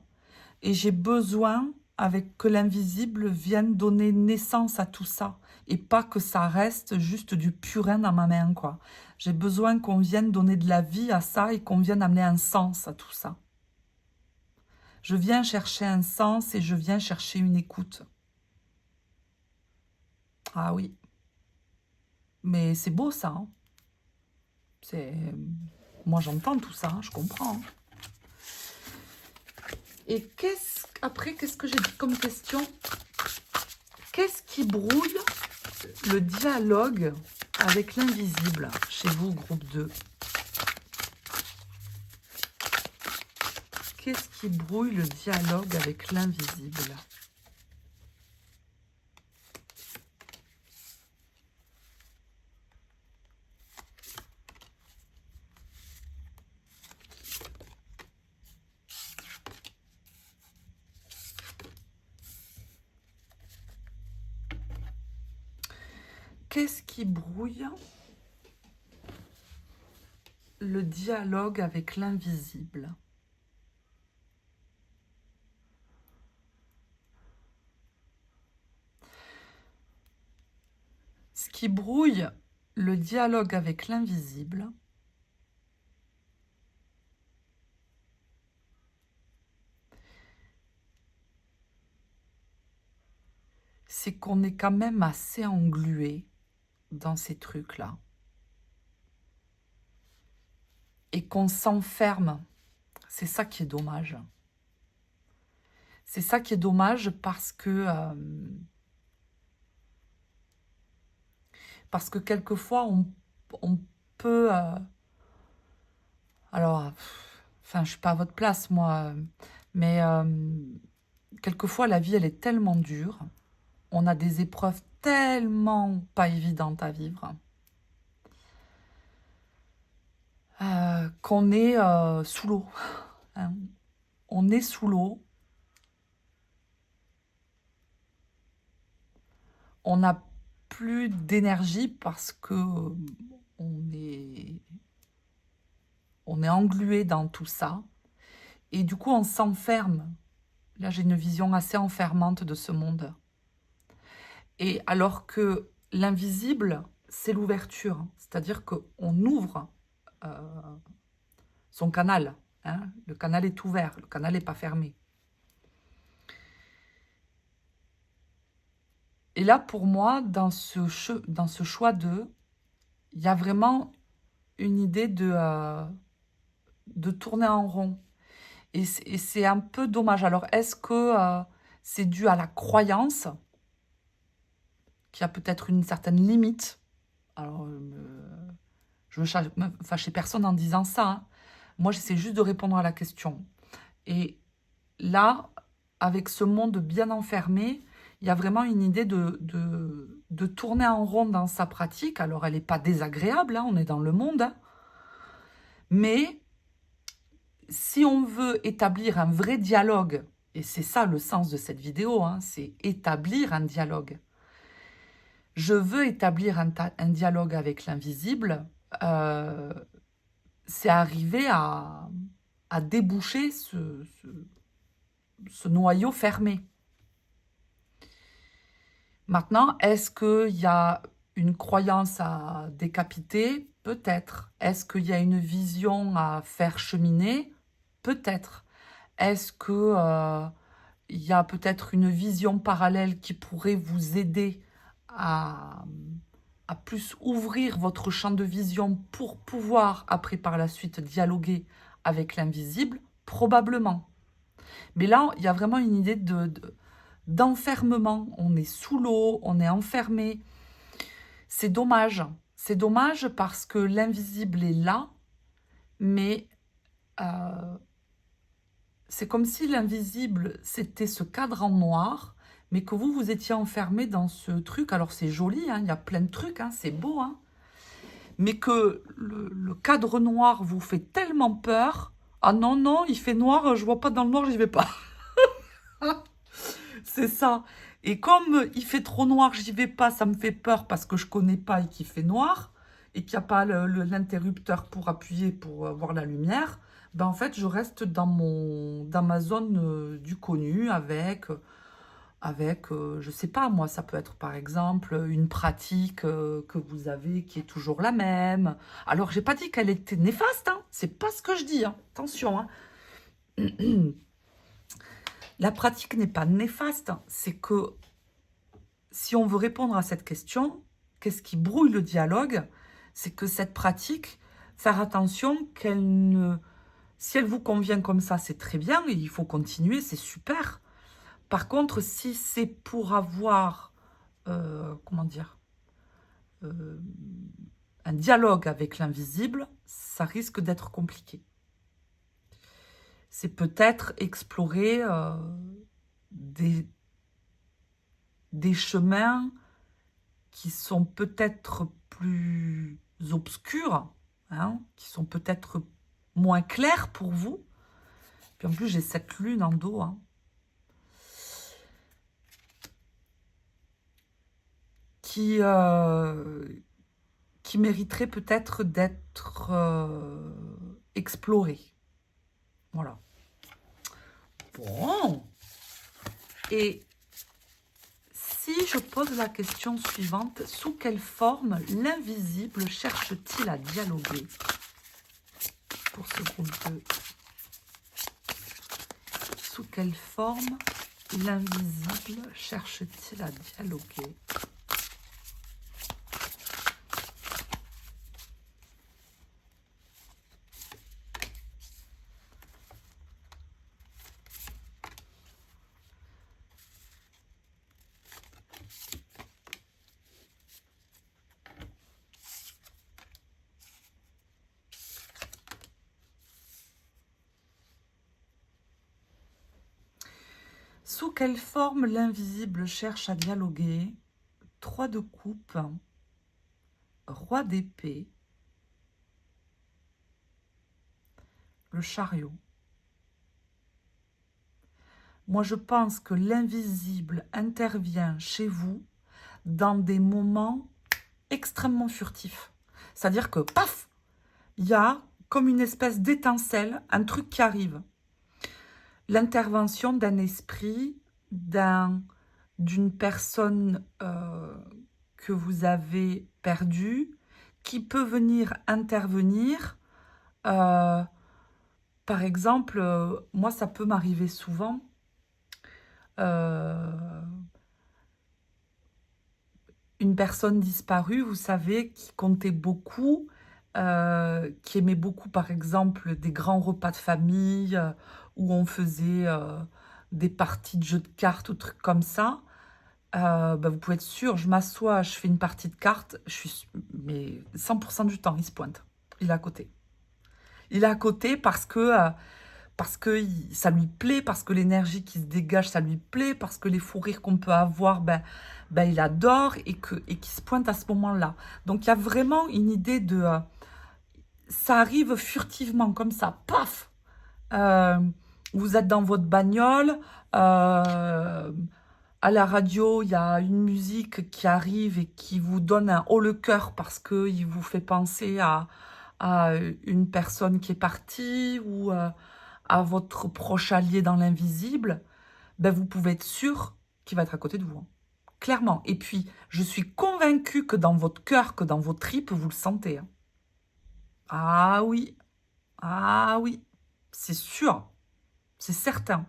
Et j'ai besoin avec que l'invisible vienne donner naissance à tout ça. Et pas que ça reste juste du purin dans ma main, quoi. J'ai besoin qu'on vienne donner de la vie à ça et qu'on vienne amener un sens à tout ça. Je viens chercher un sens et je viens chercher une écoute. Ah oui. Mais c'est beau ça. Hein. Moi j'entends tout ça, hein, je comprends. Hein. Et après, qu'est-ce que j'ai dit comme question? Qu'est-ce qui brouille le dialogue avec l'invisible chez vous, groupe 2? Qu'est-ce qui brouille le dialogue avec l'invisible? Qu'est-ce qui brouille le dialogue avec l'invisible? Ce qui brouille le dialogue avec l'invisible, c'est qu'on est quand même assez englué dans ces trucs-là. Et qu'on s'enferme. C'est ça qui est dommage. C'est ça qui est dommage parce que quelquefois, on peut... alors, enfin, je ne suis pas à votre place, moi, mais quelquefois, la vie, elle est tellement dure. On a des épreuves tellement pas évidentes à vivre. Qu'on est sous l'eau. Hein. On est sous l'eau. On n'a plus d'énergie parce que on est englué dans tout ça. Et du coup, on s'enferme. Là, j'ai une vision assez enfermante de ce monde. Et alors que l'invisible, c'est l'ouverture. C'est-à-dire qu'on ouvre son canal. Hein. Le canal est ouvert, le canal n'est pas fermé. Et là, pour moi, dans ce choix de, il y a vraiment une idée de tourner en rond. Et c'est un peu dommage. Alors, est-ce que c'est dû à la croyance, qui a peut-être une certaine limite? Alors, je ne veux fâcher personne en disant ça. Hein. Moi, j'essaie juste de répondre à la question. Et là, avec ce monde bien enfermé, il y a vraiment une idée de tourner en rond dans sa pratique. Alors, elle n'est pas désagréable, hein, on est dans le monde. Hein. Mais si on veut établir un vrai dialogue, et c'est ça le sens de cette vidéo, hein, c'est établir un dialogue. Je veux établir un dialogue avec l'invisible, c'est arriver à déboucher ce noyau fermé. Maintenant, est-ce qu'il y a une croyance à décapiter? Peut-être. Est-ce qu'il y a une vision à faire cheminer? Peut-être. Est-ce que il y a peut-être une vision parallèle qui pourrait vous aider à plus ouvrir votre champ de vision pour pouvoir, après par la suite, dialoguer avec l'invisible? Probablement. Mais là, il y a vraiment une idée d'enfermement. On est sous l'eau, on est enfermé. C'est dommage. C'est dommage parce que l'invisible est là, mais c'est comme si l'invisible, c'était ce cadre en noir, mais que vous étiez enfermé dans ce truc. Alors c'est joli, hein, il y a plein de trucs, hein, c'est beau, hein, mais que le cadre noir vous fait tellement peur. Ah non, non, il fait noir, je vois pas dans le noir, j'y vais pas. C'est ça. Et comme il fait trop noir, j'y vais pas, ça me fait peur parce que je connais pas et qu'il fait noir, et qu'il n'y a pas l'interrupteur pour appuyer pour voir la lumière, Ben, en fait, je reste dans ma zone du connu avec je sais pas, moi, ça peut être par exemple une pratique que vous avez qui est toujours la même. Alors, j'ai pas dit qu'elle était néfaste, hein, c'est pas ce que je dis, hein, attention, hein. La pratique n'est pas néfaste, c'est que si on veut répondre à cette question, qu'est-ce qui brouille le dialogue? C'est que cette pratique, faire attention qu'elle ne... Si elle vous convient comme ça, c'est très bien, et il faut continuer, c'est super. Par contre, si c'est pour avoir, comment dire, euh, un dialogue avec l'invisible, ça risque d'être compliqué. C'est peut-être explorer des, des chemins qui sont peut-être plus obscurs, hein, qui sont peut-être moins clairs pour vous. Puis en plus, j'ai cette lune en dos, hein, qui mériterait peut-être d'être explorée. Voilà. Bon. Et si je pose la question suivante, sous quelle forme l'invisible cherche-t-il à dialoguer pour ce groupe 2? Sous quelle forme l'invisible cherche-t-il à dialoguer? Sous quelle forme l'invisible cherche à dialoguer? 3 de coupe, roi d'épée, le chariot. Moi, je pense que l'invisible intervient chez vous dans des moments extrêmement furtifs. C'est-à-dire que, paf, il y a comme une espèce d'étincelle, un truc qui arrive. L'intervention d'un esprit, d'une personne que vous avez perdue, qui peut venir intervenir. Par exemple, moi, ça peut m'arriver souvent. Une personne disparue, vous savez, qui comptait beaucoup, qui aimait beaucoup, par exemple, des grands repas de famille où on faisait des parties de jeux de cartes ou trucs comme ça. Bah, vous pouvez être sûr, je m'assois, je fais une partie de cartes, mais 100% du temps, il se pointe. Il est à côté. Il est à côté parce que ça lui plaît, parce que l'énergie qui se dégage, ça lui plaît, parce que les fous rires qu'on peut avoir, il adore et qu'il se pointe à ce moment-là. Donc il y a vraiment une idée de... ça arrive furtivement comme ça, paf. Vous êtes dans votre bagnole, à la radio, il y a une musique qui arrive et qui vous donne un haut le cœur parce qu'il vous fait penser à une personne qui est partie ou à votre proche allié dans l'invisible, vous pouvez être sûr qu'il va être à côté de vous, hein. Clairement. Et puis, je suis convaincue que dans votre cœur, que dans vos tripes, vous le sentez, hein. Ah oui, c'est sûr, c'est certain.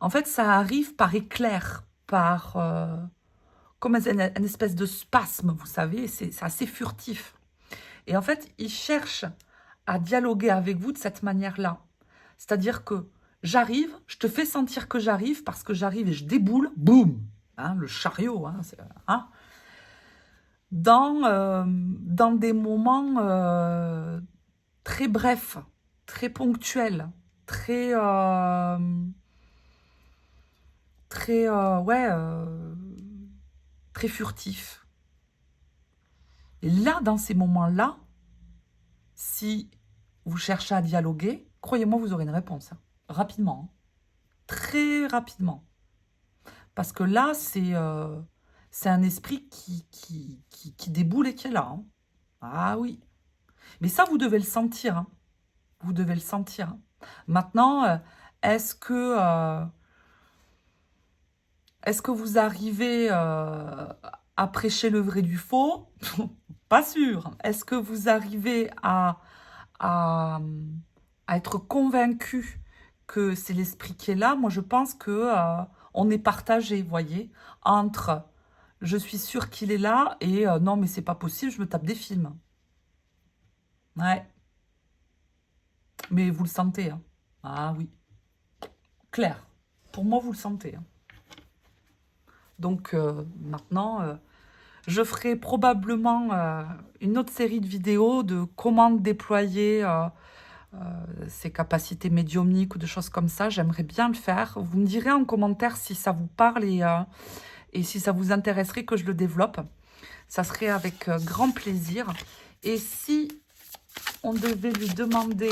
En fait, ça arrive par éclair, comme un espèce de spasme, vous savez, c'est assez furtif. Et en fait, il cherche à dialoguer avec vous de cette manière-là. C'est-à-dire que j'arrive, je te fais sentir que j'arrive parce que j'arrive et je déboule, boum, hein, le chariot, hein, hein, dans des moments très brefs, très ponctuels, ouais, très furtifs. Et là, dans ces moments-là, si vous cherchez à dialoguer, croyez-moi, vous aurez une réponse, hein, rapidement, hein, très rapidement. Parce que là, c'est un esprit qui déboule et qui est là, hein. Ah oui. Mais ça, vous devez le sentir, hein. Vous devez le sentir, hein. Maintenant, est-ce que vous arrivez à prêcher le vrai du faux? Pas sûr. Est-ce que vous arrivez à, à être convaincu que c'est l'esprit qui est là? Moi, je pense que on est partagé, vous voyez, entre je suis sûre qu'il est là et non, mais c'est pas possible, je me tape des films. Ouais, mais vous le sentez, hein. Ah oui, clair. Pour moi, vous le sentez, hein. Donc maintenant, je ferai probablement une autre série de vidéos de comment déployer ses capacités médiumniques ou de choses comme ça. J'aimerais bien le faire. Vous me direz en commentaire si ça vous parle et si ça vous intéresserait que je le développe. Ça serait avec grand plaisir. Et si on devait lui demander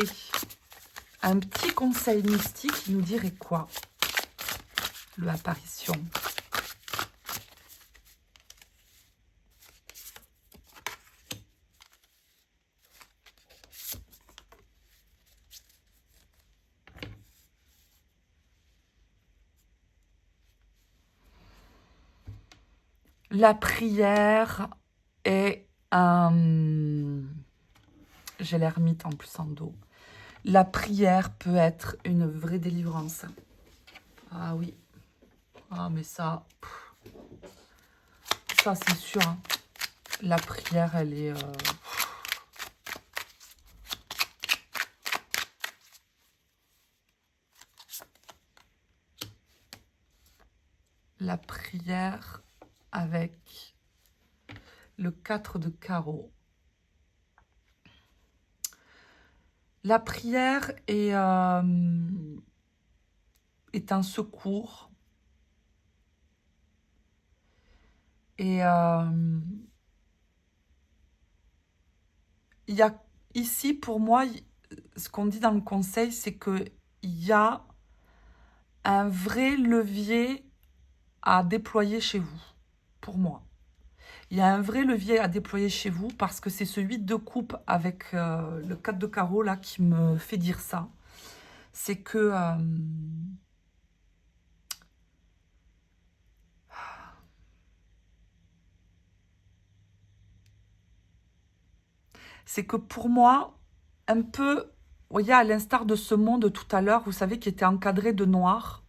un petit conseil mystique, il nous dirait quoi? L'apparition. La prière est un... J'ai l'ermite en plus en dos. La prière peut être une vraie délivrance. Ah oui. Ah mais ça... Ça c'est sûr. Hein. La prière, elle est... La prière avec le 4 de carreau. La prière est un secours. Et il y a ici, pour moi, ce qu'on dit dans le conseil, c'est qu'il y a un vrai levier à déployer chez vous, pour moi. Il y a un vrai levier à déployer chez vous parce que c'est ce 8 de coupe avec le 4 de carreau là qui me fait dire ça. C'est que pour moi, un peu, vous voyez, à l'instar de ce monde tout à l'heure, vous savez, qui était encadré de noir.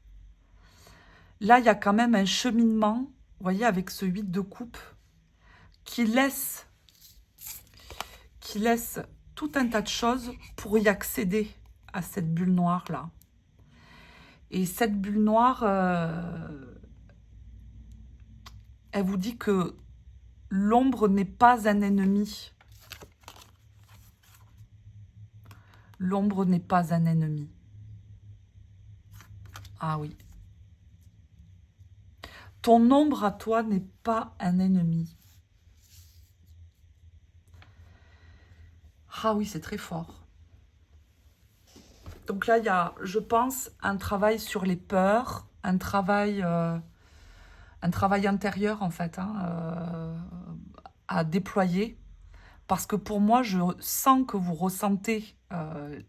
Là, il y a quand même un cheminement, vous voyez, avec ce 8 de coupe, qui laisse tout un tas de choses pour y accéder à cette bulle noire-là. Et cette bulle noire, elle vous dit que l'ombre n'est pas un ennemi. L'ombre n'est pas un ennemi. Ah oui. Ton ombre à toi n'est pas un ennemi. Ah oui, c'est très fort. Donc là, il y a, je pense, un travail sur les peurs, un travail intérieur, en fait, hein, à déployer. Parce que pour moi, je sens que vous ressentez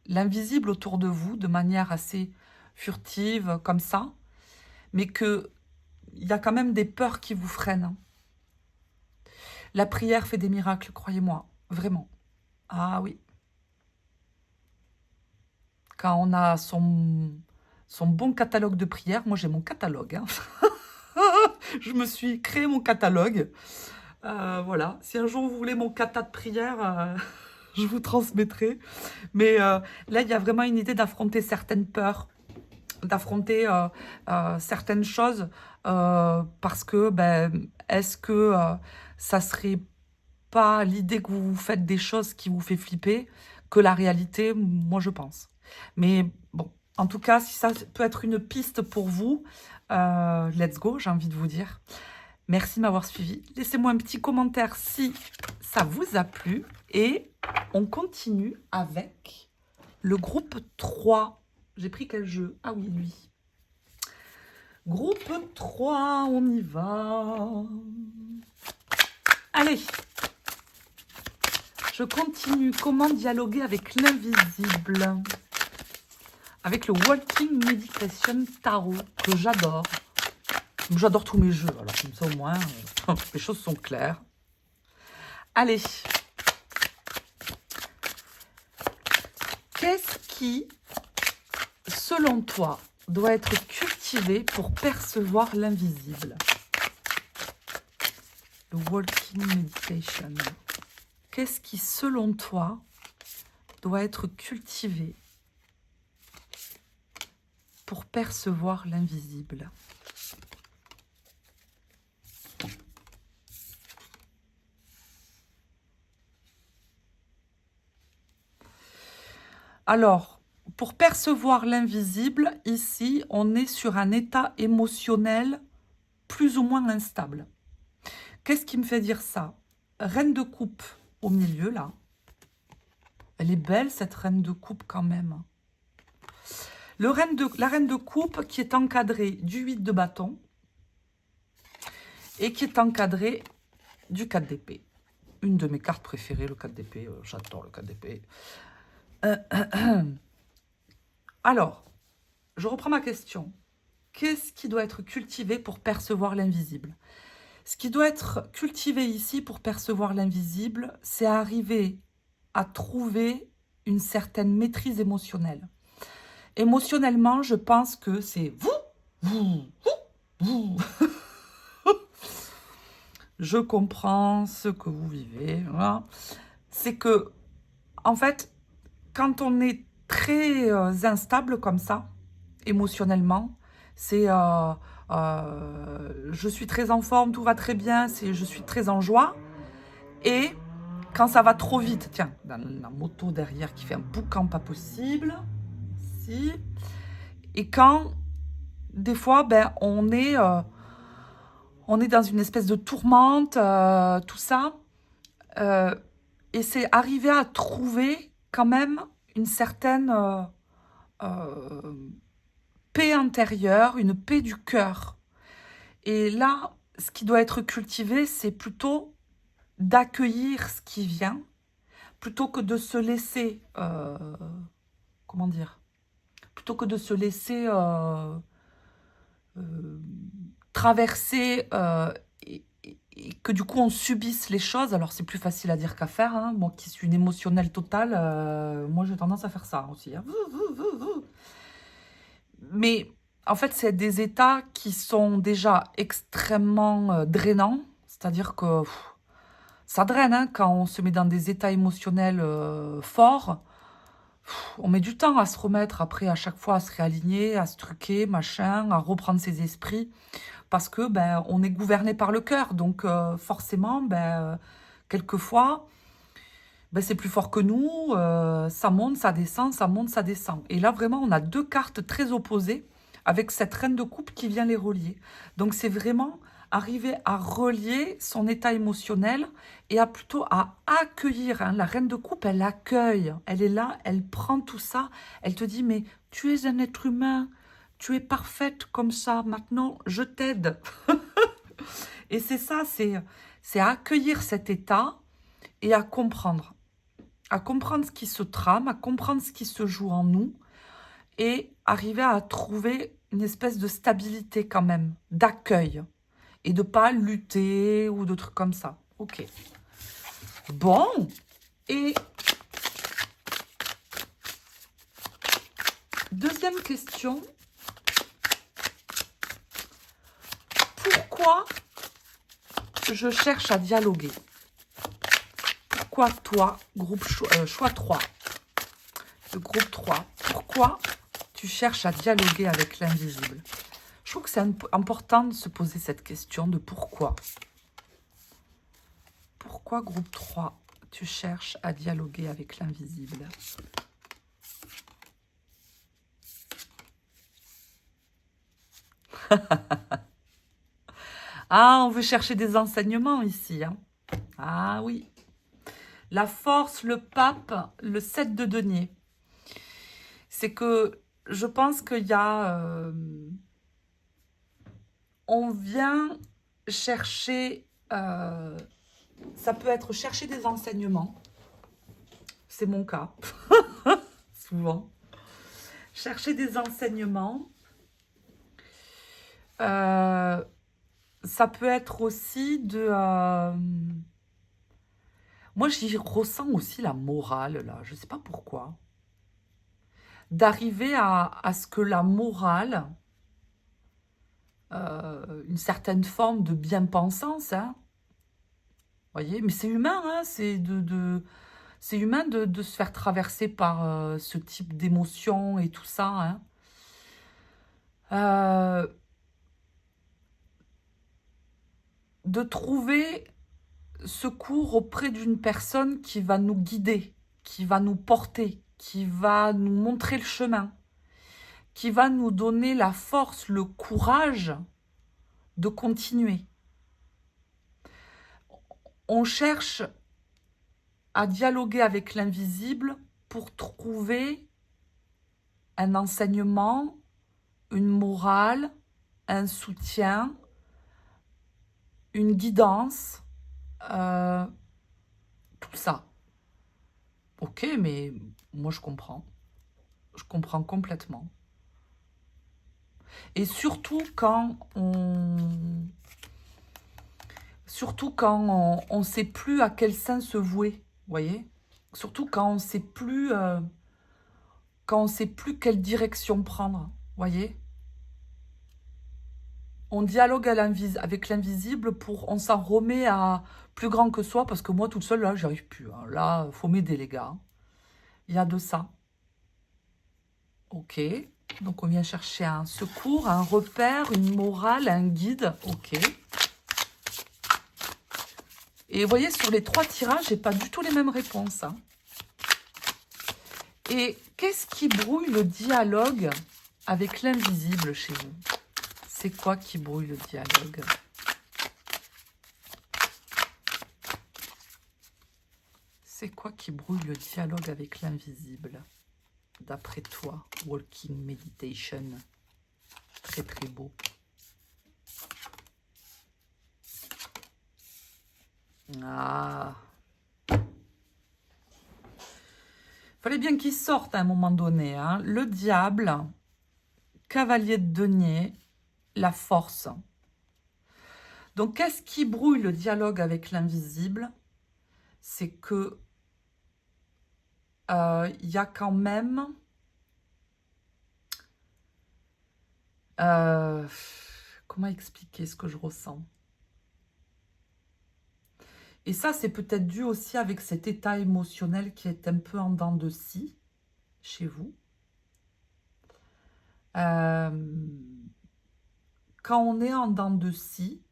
l'invisible autour de vous de manière assez furtive, comme ça. Mais qu'il y a quand même des peurs qui vous freinent. Hein. La prière fait des miracles, croyez-moi, vraiment. Ah oui. Quand on a son bon catalogue de prières, moi j'ai mon catalogue. Hein. Je me suis créé mon catalogue. Voilà, si un jour vous voulez mon kata de prière, je vous transmettrai. Mais là, il y a vraiment une idée d'affronter certaines peurs, d'affronter certaines choses, parce que, ben, est-ce que ça serait pas l'idée que vous faites des choses qui vous fait flipper que la réalité, moi je pense. Mais bon, en tout cas, si ça peut être une piste pour vous, let's go, j'ai envie de vous dire. Merci de m'avoir suivi. Laissez-moi un petit commentaire si ça vous a plu. Et on continue avec le groupe 3. J'ai pris quel jeu? Ah oui, lui. Groupe 3, on y va. Allez. Je continue. Comment dialoguer avec l'invisible? avec le Walking Meditation Tarot, que j'adore. J'adore tous mes jeux, alors comme ça au moins, les choses sont claires. Allez. Qu'est-ce qui, selon toi, doit être cultivé pour percevoir l'invisible? Le Walking Meditation. Qu'est-ce qui, selon toi, doit être cultivé pour percevoir l'invisible? Alors, pour percevoir l'invisible, ici, on est sur un état émotionnel plus ou moins instable. Qu'est-ce qui me fait dire ça? Reine de coupe au milieu, là. Elle est belle, cette reine de coupe, quand même. La reine de coupe qui est encadrée du 8 de bâton et qui est encadrée du 4 d'épée. Une de mes cartes préférées, le 4 d'épée. J'adore le 4 d'épée. Alors, je reprends ma question. Qu'est-ce qui doit être cultivé pour percevoir l'invisible? Ce qui doit être cultivé ici pour percevoir l'invisible, c'est arriver à trouver une certaine maîtrise émotionnelle. Émotionnellement, je pense que c'est vous. Je comprends ce que vous vivez. Voilà. C'est que, en fait, quand on est très instable comme ça, émotionnellement, c'est je suis très en forme, tout va très bien, je suis très en joie. Et quand ça va trop vite, tiens, dans la moto derrière qui fait un boucan pas possible, ici. Et quand, des fois, ben, on est dans une espèce de tourmente, tout ça. Et c'est arriver à trouver quand même une certaine paix intérieure, une paix du cœur. Et là, ce qui doit être cultivé, c'est plutôt d'accueillir ce qui vient, plutôt que de se laisser, comment dire, plutôt que de se laisser traverser et que du coup on subisse les choses. Alors c'est plus facile à dire qu'à faire, hein. Moi qui suis une émotionnelle totale, moi j'ai tendance à faire ça aussi, hein. Mais en fait c'est des états qui sont déjà extrêmement drainants, c'est-à-dire que ça draine, hein, quand on se met dans des états émotionnels forts. On met du temps à se remettre après, à chaque fois à se réaligner, à se truquer, machin, à reprendre ses esprits, parce que ben on est gouverné par le cœur, donc forcément ben quelquefois ben, c'est plus fort que nous, ça monte, ça descend, ça monte, ça descend. Et là vraiment on a deux cartes très opposées avec cette reine de coupe qui vient les relier. Donc c'est vraiment arriver à relier son état émotionnel et à plutôt à accueillir, hein. La reine de coupe, elle accueille, elle est là, elle prend tout ça, elle te dit mais tu es un être humain, tu es parfaite comme ça, maintenant je t'aide. Et c'est ça, c'est accueillir cet état et à comprendre ce qui se trame, à comprendre ce qui se joue en nous et arriver à trouver une espèce de stabilité quand même, d'accueil. Et de pas lutter ou de trucs comme ça. Ok. Bon. Et deuxième question. Pourquoi je cherche à dialoguer? Pourquoi toi, groupe choix 3, le groupe 3, pourquoi tu cherches à dialoguer avec l'invisible? Je trouve que c'est important de se poser cette question de pourquoi. Pourquoi, groupe 3, tu cherches à dialoguer avec l'invisible? Ah, on veut chercher des enseignements ici, hein. Ah oui. La force, le pape, le 7 de denier. C'est que je pense qu'il y a... on vient chercher... ça peut être chercher des enseignements. C'est mon cas. Souvent. Chercher des enseignements. Ça peut être aussi de... Moi, j'y ressens aussi la morale, là. Je ne sais pas pourquoi. D'arriver à ce que la morale, une certaine forme de bien-pensance, hein, voyez, mais c'est humain, hein, c'est humain de se faire traverser par ce type d'émotions et tout ça, hein. Euh, de trouver secours auprès d'une personne qui va nous guider, qui va nous porter, qui va nous montrer le chemin, qui va nous donner la force, le courage de continuer. On cherche à dialoguer avec l'invisible pour trouver un enseignement, une morale, un soutien, une guidance, tout ça. Ok, mais moi je comprends. Je comprends complètement. Et surtout quand on... on sait plus à quel sein se vouer, vous voyez. Surtout quand on sait plus... quand on sait plus quelle direction prendre, vous voyez. On dialogue avec l'invisible pour... On s'en remet à plus grand que soi, parce que moi, toute seule, là, j'y arrive plus. Hein. Là, faut m'aider, les gars. Il y a de ça. Ok. Donc, on vient chercher un secours, un repère, une morale, un guide. Ok. Et vous voyez, sur les 3 tirages, j'ai pas du tout les mêmes réponses. Hein. Et qu'est-ce qui brouille le dialogue avec l'invisible chez vous? C'est quoi qui brouille le dialogue? C'est quoi qui brouille le dialogue avec l'invisible? D'après toi, Walking Meditation. Très très beau. Ah. Fallait bien qu'il sorte à un moment donné. Hein. Le diable, cavalier de denier, la force. Donc, qu'est-ce qui brouille le dialogue avec l'invisible? C'est que y a quand même... comment expliquer ce que je ressens? Et ça, c'est peut-être dû aussi avec cet état émotionnel qui est un peu en dents de scie chez vous. Quand on est en dents de scie,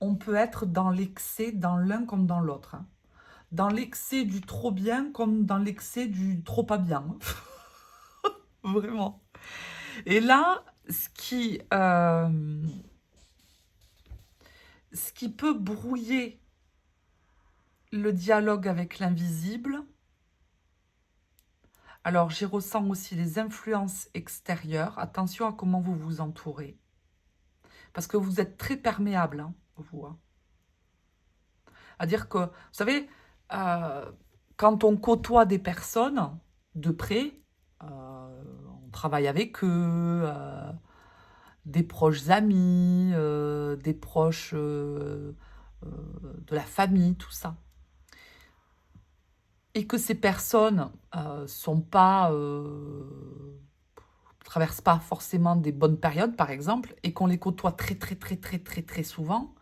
on peut être dans l'excès, dans l'un comme dans l'autre. Hein. Dans l'excès du trop bien comme dans l'excès du trop pas bien. Vraiment. Et là, ce qui peut brouiller le dialogue avec l'invisible, alors j'y ressens aussi les influences extérieures. Attention à comment vous vous entourez. Parce que vous êtes très perméable, hein, vous. Hein. C'est-à-dire que, vous savez, quand on côtoie des personnes de près, on travaille avec eux, des proches amis, des proches de la famille, tout ça. Et que ces personnes traversent pas forcément des bonnes périodes, par exemple, et qu'on les côtoie très, très, très, très, très, très souvent,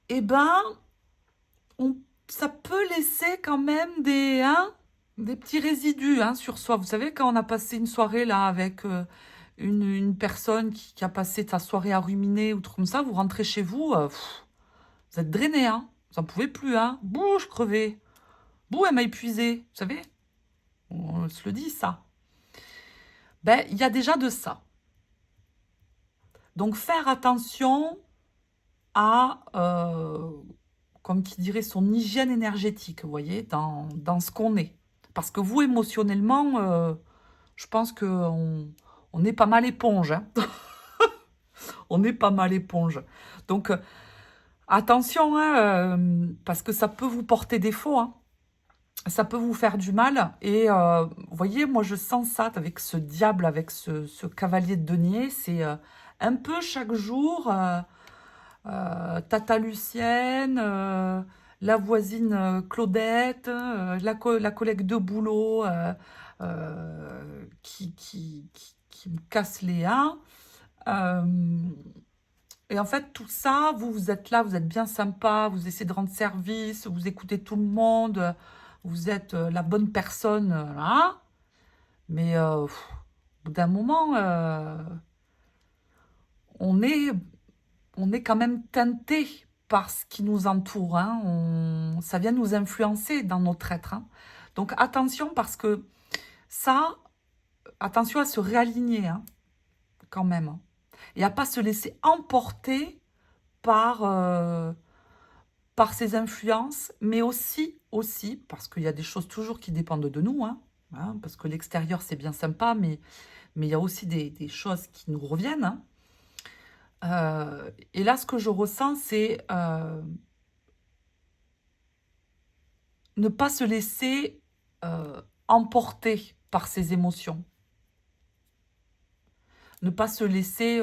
eh ben, ça peut laisser quand même des petits résidus hein, sur soi. Vous savez, quand on a passé une soirée là avec une personne qui a passé sa soirée à ruminer ou truc comme ça, vous rentrez chez vous, vous êtes drainé, hein. Vous n'en pouvez plus, hein. Bouh, je crevais. Bouh, elle m'a épuisé. Vous savez, on se le dit, ça. Ben, il y a déjà de ça. Donc, faire attention à, comme qui dirait, son hygiène énergétique, vous voyez, dans ce qu'on est. Parce que vous, émotionnellement, je pense qu'on est pas mal éponge. Hein. On est pas mal éponge. Donc, attention, hein, parce que ça peut vous porter défaut. Hein. ça peut vous faire du mal. Et vous voyez, moi je sens ça avec ce diable, avec ce cavalier de denier. C'est un peu chaque jour, Tata Lucienne, la voisine Claudette, la collègue de boulot qui me casse les uns. Et en fait, tout ça, vous êtes là, vous êtes bien sympa, vous essayez de rendre service, vous écoutez tout le monde, vous êtes la bonne personne, là. Mais au bout d'un moment, on est, on est quand même teinté par ce qui nous entoure, hein. Ça vient nous influencer dans notre être, hein. Donc attention parce que ça, attention à se réaligner, hein, quand même, hein. Et à pas se laisser emporter par, par ses influences, mais aussi parce qu'il y a des choses toujours qui dépendent de nous, hein, parce que l'extérieur, c'est bien sympa, mais il y a aussi des choses qui nous reviennent, hein. Et là, ce que je ressens, c'est ne pas se laisser emporter par ses émotions. Ne pas se laisser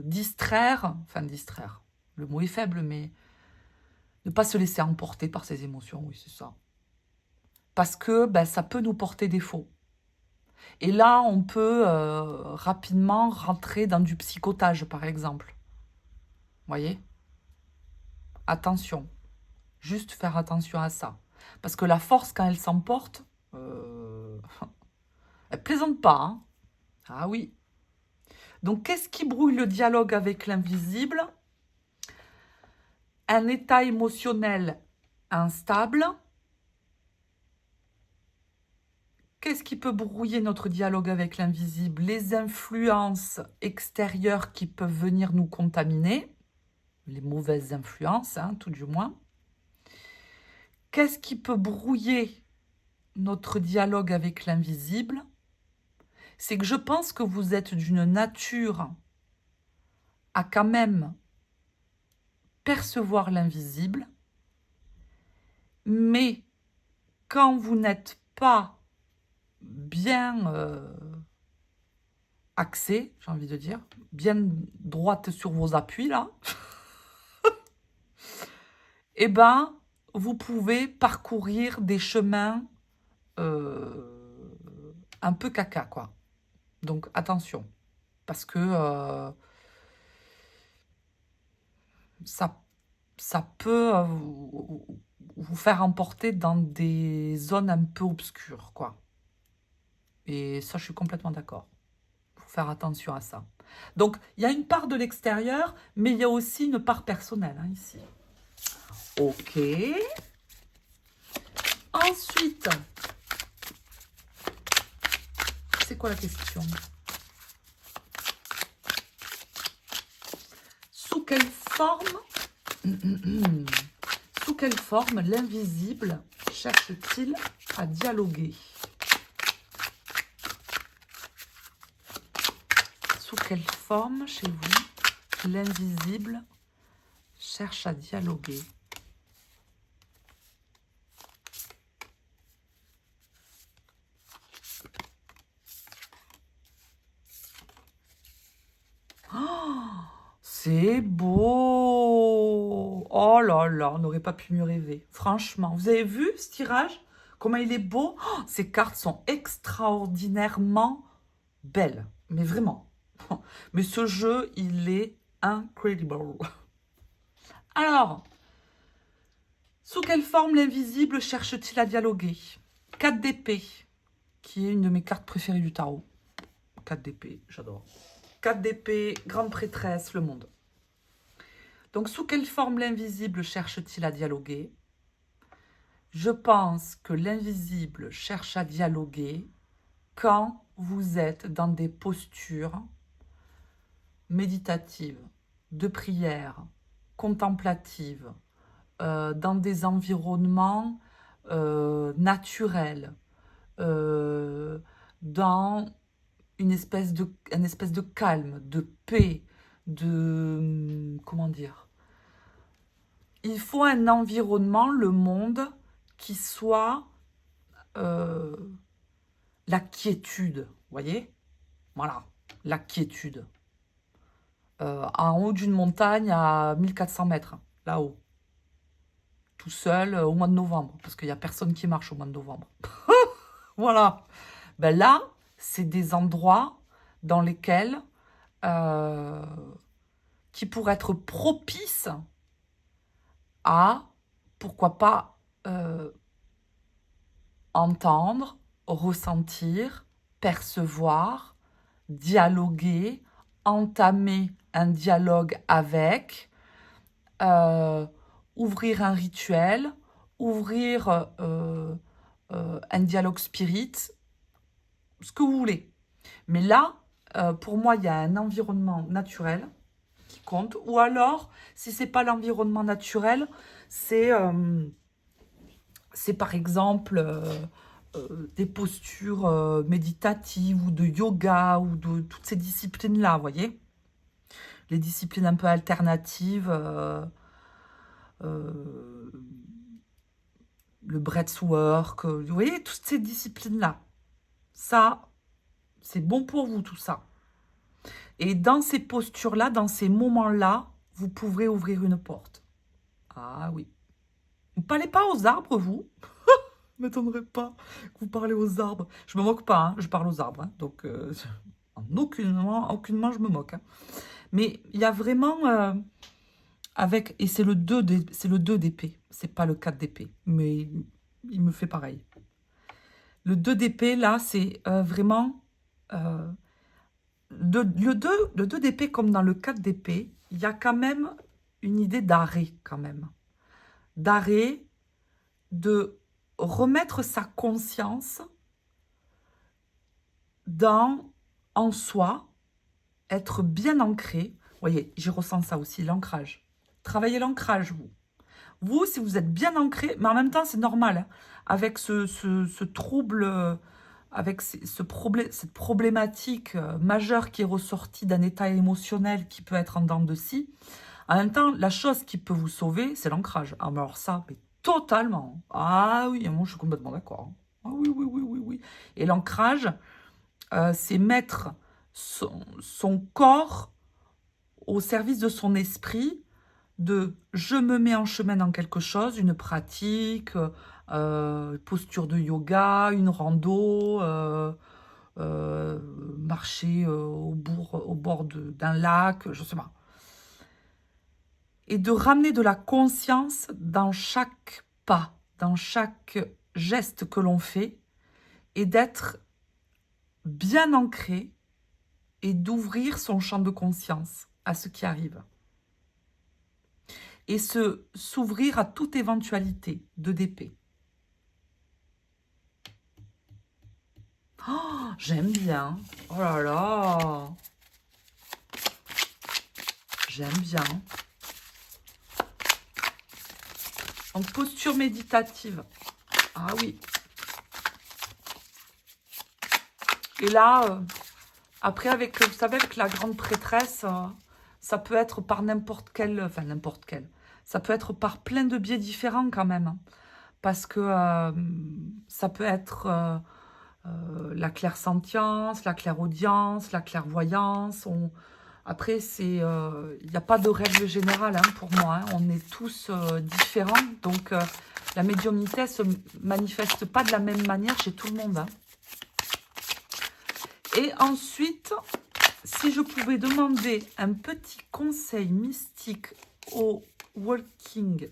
distraire, le mot est faible, mais ne pas se laisser emporter par ses émotions, oui, c'est ça. Parce que ben, ça peut nous porter défaut. Et là, on peut rapidement rentrer dans du psychotage, par exemple. Vous voyez? Attention. Juste faire attention à ça. Parce que la force, quand elle s'emporte, elle plaisante pas, hein. Ah oui. Donc, qu'est-ce qui brouille le dialogue avec l'invisible? Un état émotionnel instable. Qu'est-ce qui peut brouiller notre dialogue avec l'invisible? Les influences extérieures qui peuvent venir nous contaminer. Les mauvaises influences, hein, tout du moins. Qu'est-ce qui peut brouiller notre dialogue avec l'invisible? C'est que je pense que vous êtes d'une nature à quand même percevoir l'invisible, mais quand vous n'êtes pas bien axé, j'ai envie de dire, bien droite sur vos appuis, là, eh ben, vous pouvez parcourir des chemins un peu caca, quoi. Donc, attention, parce que ça peut vous faire emporter dans des zones un peu obscures, quoi. Et ça, je suis complètement d'accord. Il faut faire attention à ça. Donc, il y a une part de l'extérieur, mais il y a aussi une part personnelle, hein, ici. Ok. Ensuite, c'est quoi la question? Sous quelle forme sous quelle forme l'invisible cherche-t-il à dialoguer? Sous quelle forme, chez vous, l'invisible cherche à dialoguer? C'est beau! Oh là là, on n'aurait pas pu mieux rêver. Franchement, vous avez vu ce tirage? Comment il est beau? Oh, ces cartes sont extraordinairement belles. Mais vraiment. Mais ce jeu, il est incredible. Alors, sous quelle forme l'invisible cherche-t-il à dialoguer? 4 d'épée, qui est une de mes cartes préférées du tarot. 4 d'épée, j'adore. 4 d'épée, grande prêtresse, le monde. Donc, sous quelle forme l'invisible cherche-t-il à dialoguer? Je pense que l'invisible cherche à dialoguer quand vous êtes dans des postures méditatives, de prière, contemplatives, dans des environnements naturels, dans un espèce de calme, de paix, de... Comment dire? Il faut un environnement, le monde, qui soit la quiétude, vous voyez? Voilà, la quiétude. En haut d'une montagne à 1400 mètres, là-haut. Tout seul au mois de novembre, parce qu'il n'y a personne qui marche au mois de novembre. Voilà. Ben là, c'est des endroits dans lesquels qui pourraient être propices à, pourquoi pas, entendre, ressentir, percevoir, dialoguer, entamer un dialogue avec, ouvrir un rituel, ouvrir un dialogue spirit, ce que vous voulez. Mais là, pour moi, il y a un environnement naturel qui compte. Ou alors, si c'est pas l'environnement naturel, c'est par exemple des postures méditatives ou de yoga ou de toutes ces disciplines-là, vous voyez? Les disciplines un peu alternatives, le breathwork, vous voyez, toutes ces disciplines-là. Ça, c'est bon pour vous, tout ça. Et dans ces postures-là, dans ces moments-là, vous pourrez ouvrir une porte. Ah oui. Vous ne parlez pas aux arbres, vous? Je ne m'étonnerais pas que vous parlez aux arbres. Je me moque pas, hein, je parle aux arbres. Hein, donc, en aucunement, je me moque. Hein. Mais il y a vraiment... avec, et c'est le 2 d'épée. C'est pas le 4 d'épée. Mais il me fait pareil. Le 2 d'épée, là, c'est vraiment... le 2 d'épée, comme dans le 4 d'épée, il y a quand même une idée d'arrêt, quand même. D'arrêt, de remettre sa conscience en soi, être bien ancré. Vous voyez, j'y ressens ça aussi, l'ancrage. Travaillez l'ancrage, vous. Vous, si vous êtes bien ancré, mais en même temps, c'est normal, hein, avec ce trouble, avec cette problématique majeure qui est ressortie d'un état émotionnel qui peut être en dents de scie. En même temps, la chose qui peut vous sauver, c'est l'ancrage. Ah, mais alors ça, mais totalement. Ah oui, moi je suis complètement d'accord. Ah oui, oui, oui, oui, oui. Et l'ancrage, c'est mettre son corps au service de son esprit, de je me mets en chemin dans quelque chose, une pratique, posture de yoga, une rando, marcher au bord d'un lac, je sais pas. Et de ramener de la conscience dans chaque pas, dans chaque geste que l'on fait, et d'être bien ancré et d'ouvrir son champ de conscience à ce qui arrive. Et s'ouvrir à toute éventualité de d'épée. Oh, j'aime bien. Oh là là. J'aime bien. En posture méditative. Ah oui. Et là, après, vous savez, avec la grande prêtresse, ça peut être par n'importe quel... Enfin, n'importe quel. Ça peut être par plein de biais différents quand même. Hein. Parce que ça peut être la clairsentience, la clairaudience, la clairvoyance. Après, il n'y a pas de règle générale hein, pour moi. Hein. On est tous différents. Donc, la médiumnité ne se manifeste pas de la même manière chez tout le monde. Hein. Et ensuite, si je pouvais demander un petit conseil mystique au Walking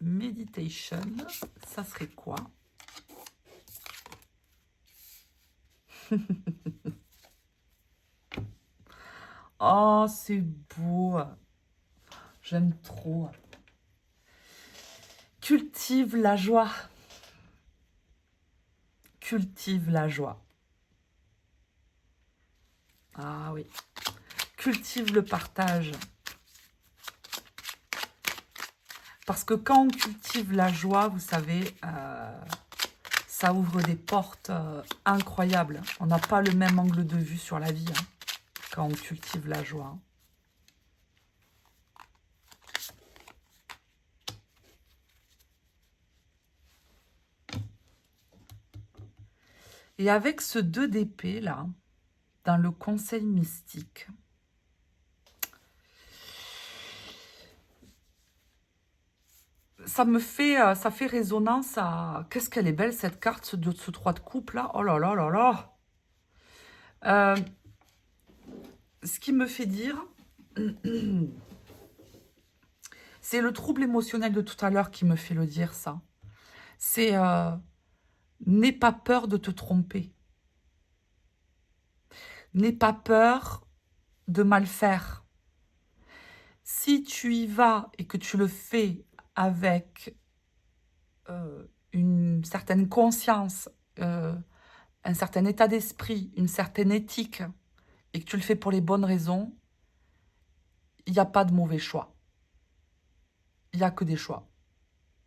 Meditation, ça serait quoi? Oh, c'est beau. J'aime trop. Cultive la joie. Cultive la joie. Ah oui. Cultive le partage. Parce que quand on cultive la joie, vous savez, ça ouvre des portes incroyables. On n'a pas le même angle de vue sur la vie hein, quand on cultive la joie. Et avec ce 2 d'épée, là, dans le conseil mystique, ça fait résonance à... Qu'est-ce qu'elle est belle, cette carte, ce 3 de coupe, là. Oh là là là là. Ce qui me fait dire... C'est le trouble émotionnel de tout à l'heure qui me fait le dire, ça. C'est... n'aie pas peur de te tromper. N'aie pas peur de mal faire. Si tu y vas et que tu le fais avec une certaine conscience, un certain état d'esprit, une certaine éthique, et que tu le fais pour les bonnes raisons, il n'y a pas de mauvais choix. Il n'y a que des choix.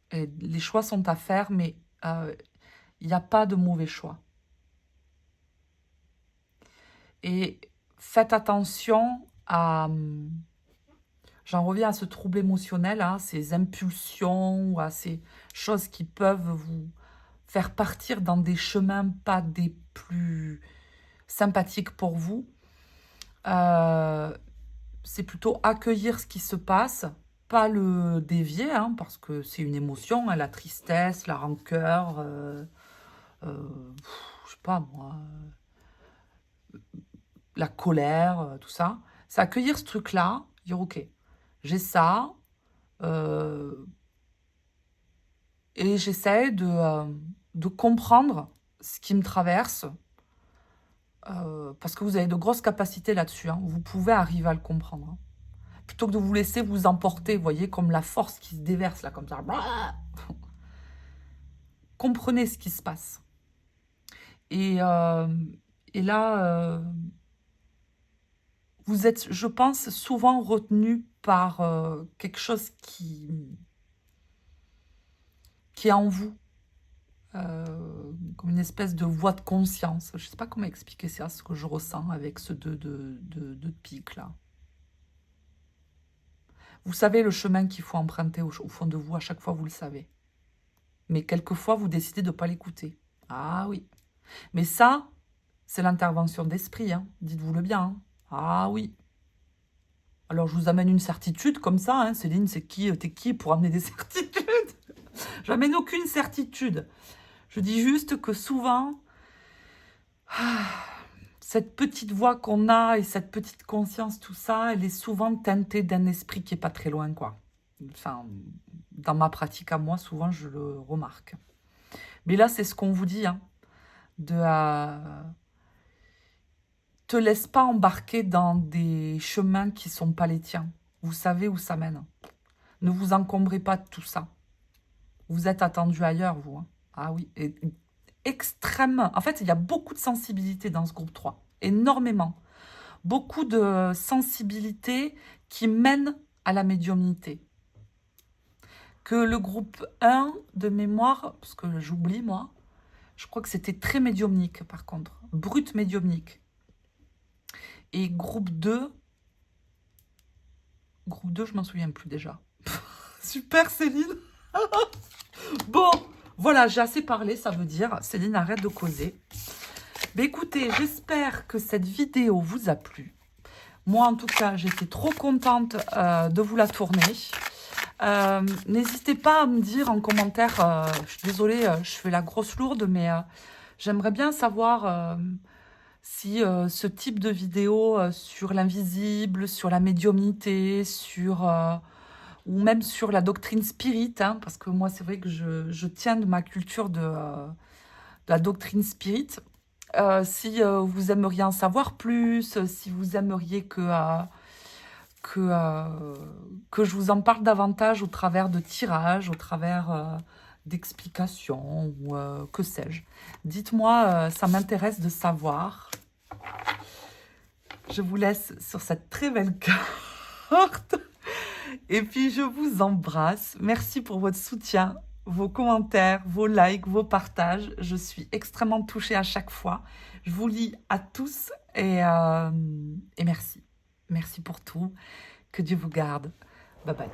Et les choix sont à faire, mais il n'y a pas de mauvais choix. Et faites attention à... J'en reviens à ce trouble émotionnel, à ces impulsions, ou à ces choses qui peuvent vous faire partir dans des chemins pas des plus sympathiques pour vous. C'est plutôt accueillir ce qui se passe, pas le dévier, hein, parce que c'est une émotion, hein, la tristesse, la rancœur, je sais pas moi, la colère, tout ça. C'est accueillir ce truc-là, dire ok, j'ai ça, et j'essaie de comprendre ce qui me traverse, parce que vous avez de grosses capacités là-dessus, hein. Vous pouvez arriver à le comprendre, hein. Plutôt que de vous laisser vous emporter, vous voyez, comme la force qui se déverse, là, comme ça. Comprenez ce qui se passe. Et là, vous êtes, je pense, souvent retenu par quelque chose qui est en vous. Comme une espèce de voix de conscience. Je ne sais pas comment expliquer ça, ce que je ressens avec ce 2 de pique, là. Vous savez le chemin qu'il faut emprunter au fond de vous, à chaque fois, vous le savez. Mais quelquefois, vous décidez de ne pas l'écouter. Ah oui. Mais ça, c'est l'intervention d'esprit, hein. Dites-vous-le bien, hein. Ah oui. Alors, je vous amène une certitude comme ça, hein. Céline, t'es qui pour amener des certitudes? J'amène aucune certitude. Je dis juste que souvent, cette petite voix qu'on a et cette petite conscience, tout ça, elle est souvent teintée d'un esprit qui n'est pas très loin, quoi. Enfin, dans ma pratique à moi, souvent, je le remarque. Mais là, c'est ce qu'on vous dit, hein, te laisse pas embarquer dans des chemins qui ne sont pas les tiens. Vous savez où ça mène. Ne vous encombrez pas de tout ça. Vous êtes attendu ailleurs, vous, hein. Ah oui, extrêmement. En fait, il y a beaucoup de sensibilité dans ce groupe 3. Énormément. Beaucoup de sensibilité qui mène à la médiumnité. Que le groupe 1 de mémoire, parce que j'oublie moi, je crois que c'était très médiumnique par contre. Brut médiumnique. Et groupe 2, je m'en souviens plus déjà. Super Céline. Bon, voilà, j'ai assez parlé, ça veut dire. Céline, arrête de causer. Mais écoutez, j'espère que cette vidéo vous a plu. Moi, en tout cas, j'étais trop contente de vous la tourner. N'hésitez pas à me dire en commentaire, je suis désolée, je fais la grosse lourde, mais j'aimerais bien savoir si ce type de vidéo sur l'invisible, sur la médiumnité, ou même sur la doctrine spirit, hein, parce que moi, c'est vrai que je tiens de ma culture de la doctrine spirit. Si vous aimeriez en savoir plus, si vous aimeriez que je vous en parle davantage au travers de tirages, au travers d'explications, ou que sais-je. Dites-moi, ça m'intéresse de savoir. Je vous laisse sur cette très belle carte. Et puis, je vous embrasse. Merci pour votre soutien, vos commentaires, vos likes, vos partages. Je suis extrêmement touchée à chaque fois. Je vous lis à tous et merci. Merci pour tout. Que Dieu vous garde. Bye bye.